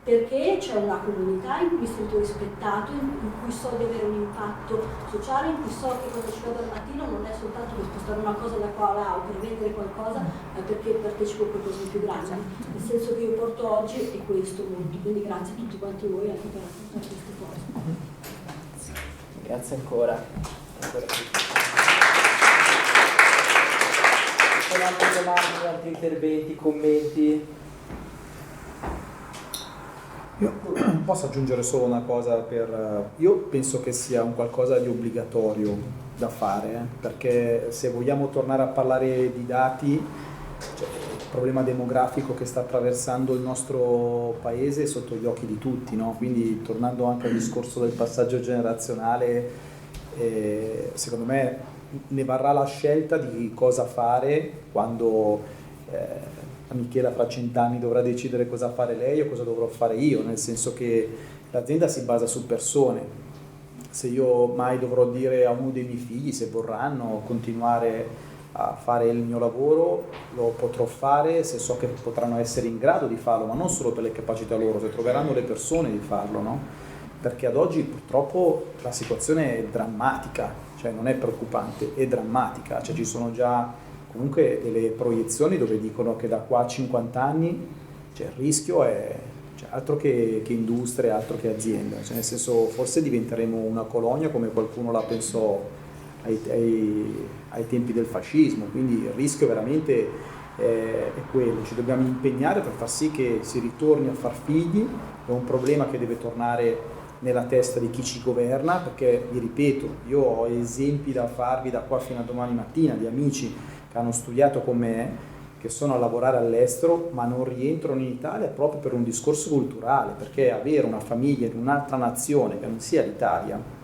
S6: Perché c'è una comunità in cui mi sento rispettato, in cui so di avere un impatto sociale, in cui so che quando ci vado al mattino non è soltanto per spostare una cosa da qua a là o per vendere qualcosa, ma perché partecipo a qualcosa di più grande. Il senso che io porto oggi è questo molto, quindi grazie a tutti quanti voi anche per raccontare queste cose.
S1: Grazie ancora. Ci sono altre domande, altri interventi, commenti?
S3: Io posso aggiungere solo una cosa io penso che sia un qualcosa di obbligatorio da fare, perché se vogliamo tornare a parlare di dati, cioè, il problema demografico che sta attraversando il nostro paese è sotto gli occhi di tutti, no? Quindi tornando anche al discorso del passaggio generazionale, secondo me ne varrà la scelta di cosa fare quando Michela fra 100 anni dovrà decidere cosa fare lei o cosa dovrò fare io, nel senso che l'azienda si basa su persone. Se io mai dovrò dire a uno dei miei figli se vorranno continuare a fare il mio lavoro, lo potrò fare se so che potranno essere in grado di farlo, ma non solo per le capacità loro, se troveranno le persone di farlo, no? Perché ad oggi purtroppo la situazione è drammatica, cioè non è preoccupante, è drammatica, cioè ci sono già comunque delle proiezioni dove dicono che da qua a 50 anni il rischio è altro che industria, altro che azienda, cioè nel senso forse diventeremo una colonia come qualcuno la pensò ai tempi del fascismo, quindi il rischio veramente è quello, ci dobbiamo impegnare per far sì che si ritorni a far figli, è un problema che deve tornare nella testa di chi ci governa, perché vi ripeto, io ho esempi da farvi da qua fino a domani mattina di amici che hanno studiato con me, che sono a lavorare all'estero ma non rientrano in Italia proprio per un discorso culturale, perché avere una famiglia in un'altra nazione che non sia l'Italia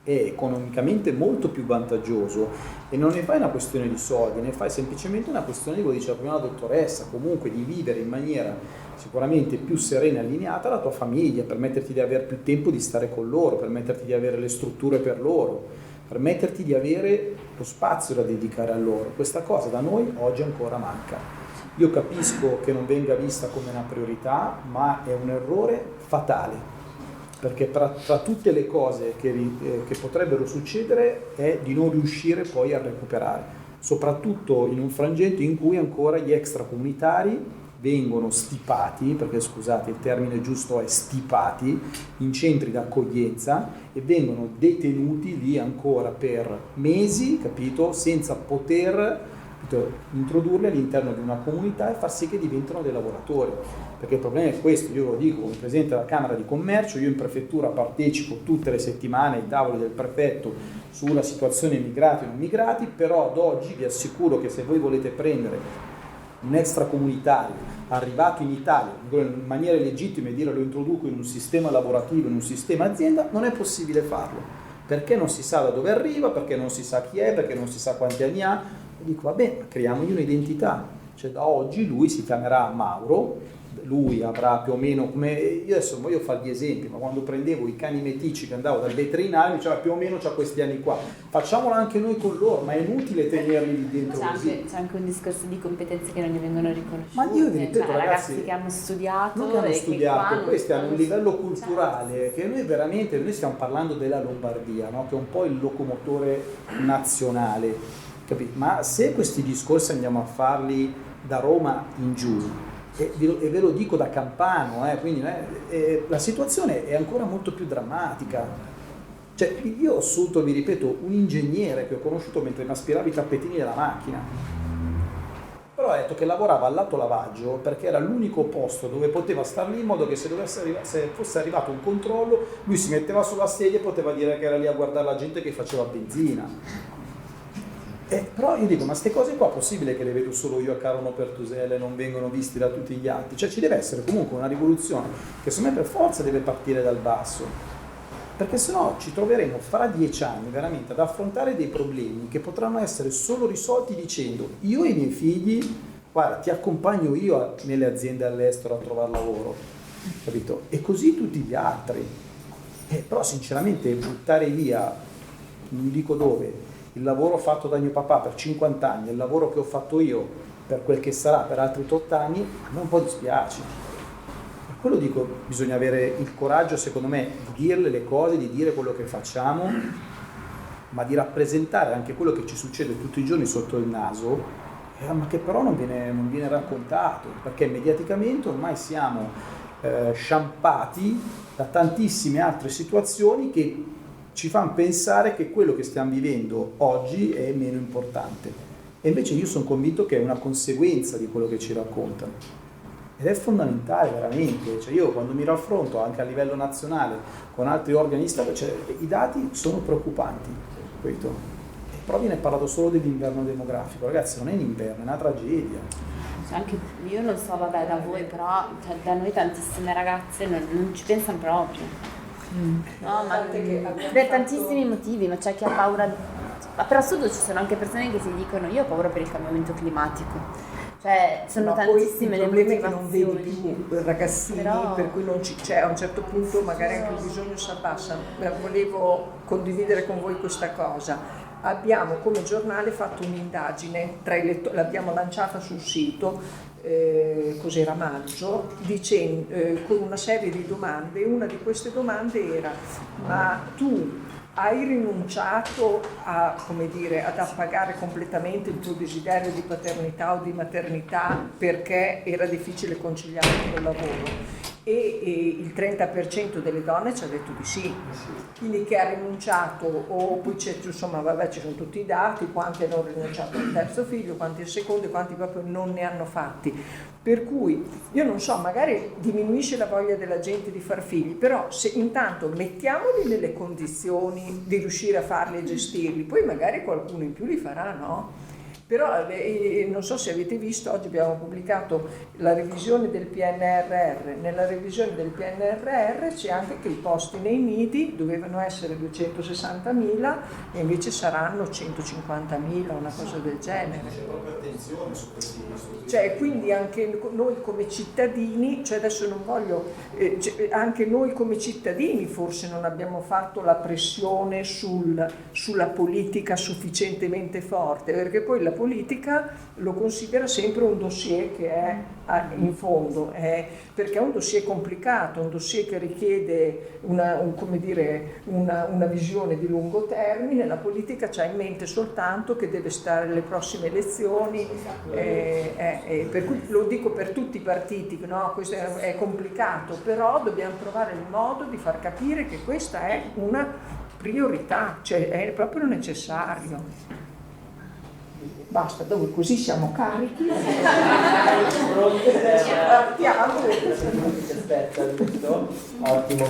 S3: è economicamente molto più vantaggioso e non ne fai una questione di soldi, ne fai semplicemente una questione di, come diceva prima la dottoressa, comunque di vivere in maniera sicuramente più serena e allineata alla tua famiglia, permetterti di avere più tempo di stare con loro, permetterti di avere le strutture per loro, permetterti di avere lo spazio da dedicare a loro. Questa cosa da noi oggi ancora manca. Io capisco che non venga vista come una priorità, ma è un errore fatale, perché tra tutte le cose che potrebbero succedere è di non riuscire poi a recuperare, soprattutto in un frangente in cui ancora gli extracomunitari vengono stipati, perché scusate il termine giusto è stipati, in centri d'accoglienza e vengono detenuti lì ancora per mesi, capito, senza poter introdurli all'interno di una comunità e far sì che diventino dei lavoratori, perché il problema è questo, io lo dico come presidente della Camera di Commercio, io in prefettura partecipo tutte le settimane ai tavoli del prefetto sulla situazione immigrati e non migrati, però ad oggi vi assicuro che se voi volete prendere un extracomunitario arrivato in Italia in maniera legittima e dire lo introduco in un sistema lavorativo, in un sistema azienda, non è possibile farlo, perché non si sa da dove arriva, perché non si sa chi è, perché non si sa quanti anni ha. E dico vabbè, creiamogli un'identità, cioè da oggi lui si chiamerà Mauro, lui avrà più o meno come io adesso voglio fare gli esempi, ma quando prendevo i cani meticci che andavo dal veterinario diceva più o meno c'ha questi anni qua, facciamolo anche noi con loro, ma è inutile tenerli lì dentro così.
S4: C'è anche un discorso di competenze che non gli vengono riconosciute,
S3: ma io vi ripeto,
S4: ragazzi che hanno studiato,
S3: non che hanno studiato, questi hanno un livello culturale
S4: certo.
S3: Che noi stiamo parlando della Lombardia, no? Che è un po' il locomotore nazionale, capito? Ma se questi discorsi andiamo a farli da Roma in giù, e ve lo dico da campano, quindi la situazione è ancora molto più drammatica. Cioè, io ho assunto, vi ripeto, un ingegnere che ho conosciuto mentre mi aspiravo i tappetini della macchina, però ha detto che lavorava al lato lavaggio perché era l'unico posto dove poteva star lì in modo che se fosse arrivato un controllo lui si metteva sulla sedia e poteva dire che era lì a guardare la gente che faceva benzina. Però io dico, ma queste cose qua è possibile che le vedo solo io a Carlo Pertusella e non vengono visti da tutti gli altri? Cioè ci deve essere comunque una rivoluzione che secondo me per forza deve partire dal basso, perché sennò ci troveremo fra 10 anni veramente ad affrontare dei problemi che potranno essere solo risolti dicendo io e i miei figli, guarda, ti accompagno io nelle aziende all'estero a trovare lavoro, capito? E così tutti gli altri. Però sinceramente buttare via, non dico dove, il lavoro fatto da mio papà per 50 anni, il lavoro che ho fatto io per quel che sarà per altri 8 anni, a me un po' dispiace. Per quello dico, bisogna avere il coraggio, secondo me, di dirle le cose, di dire quello che facciamo, ma di rappresentare anche quello che ci succede tutti i giorni sotto il naso, ma che però non viene raccontato, perché mediaticamente ormai siamo sciampati da tantissime altre situazioni che ci fanno pensare che quello che stiamo vivendo oggi è meno importante. E invece io sono convinto che è una conseguenza di quello che ci raccontano. Ed è fondamentale veramente, cioè io quando mi raffronto anche a livello nazionale con altri organi di Stato, cioè, i dati sono preoccupanti, capito? Però viene parlato solo dell'inverno demografico, ragazzi, non è un inverno, è una tragedia.
S4: Anche io non so, vabbè, da voi, però cioè, da noi tantissime ragazze non ci pensano proprio. No, ma per tantissimi motivi, ma c'è chi ha paura. Ma per assurdo ci sono anche persone che si dicono io ho paura per il cambiamento climatico. Cioè, sono tantissime le motivazioni.
S2: Il problema è che non vedi più ragazzini, però... per cui non c'è, a un certo punto magari anche il bisogno si abbassa. Volevo condividere con voi questa cosa. Abbiamo come giornale fatto un'indagine, l'abbiamo lanciata sul sito, cos'era maggio, con una serie di domande. Una di queste domande era: ma tu hai rinunciato ad appagare completamente il tuo desiderio di paternità o di maternità perché era difficile conciliare col lavoro? E il 30% delle donne ci ha detto di sì, quindi che ha rinunciato, o poi c'è, insomma, vabbè, ci sono tutti i dati, quanti hanno rinunciato al terzo figlio, quanti al secondo e quanti proprio non ne hanno fatti. Per cui io non so, magari diminuisce la voglia della gente di far figli, però se intanto mettiamoli nelle condizioni di riuscire a farli e gestirli, poi magari qualcuno in più li farà, no? Però non so se avete visto, oggi abbiamo pubblicato la revisione del PNRR. Nella revisione del PNRR c'è anche che i posti nei nidi dovevano essere 260.000 e invece saranno 150.000, una cosa del genere.
S3: C'è proprio attenzione su questi
S2: cioè, quindi anche noi come cittadini, cioè adesso non voglio, anche noi come cittadini forse non abbiamo fatto la pressione sulla politica sufficientemente forte, perché poi la politica lo considera sempre un dossier che è in fondo, perché è un dossier complicato, un dossier che richiede una visione di lungo termine. La politica c'ha in mente soltanto che deve stare alle prossime elezioni, per cui lo dico per tutti i partiti, no? Questo è complicato, però dobbiamo trovare il modo di far capire che questa è una priorità, cioè è proprio necessario. Basta, dove così siamo carichi. Partiamo.
S1: Aspetta, giusto? Ottimo.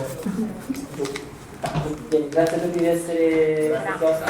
S1: Bene, grazie a tutti di essere stati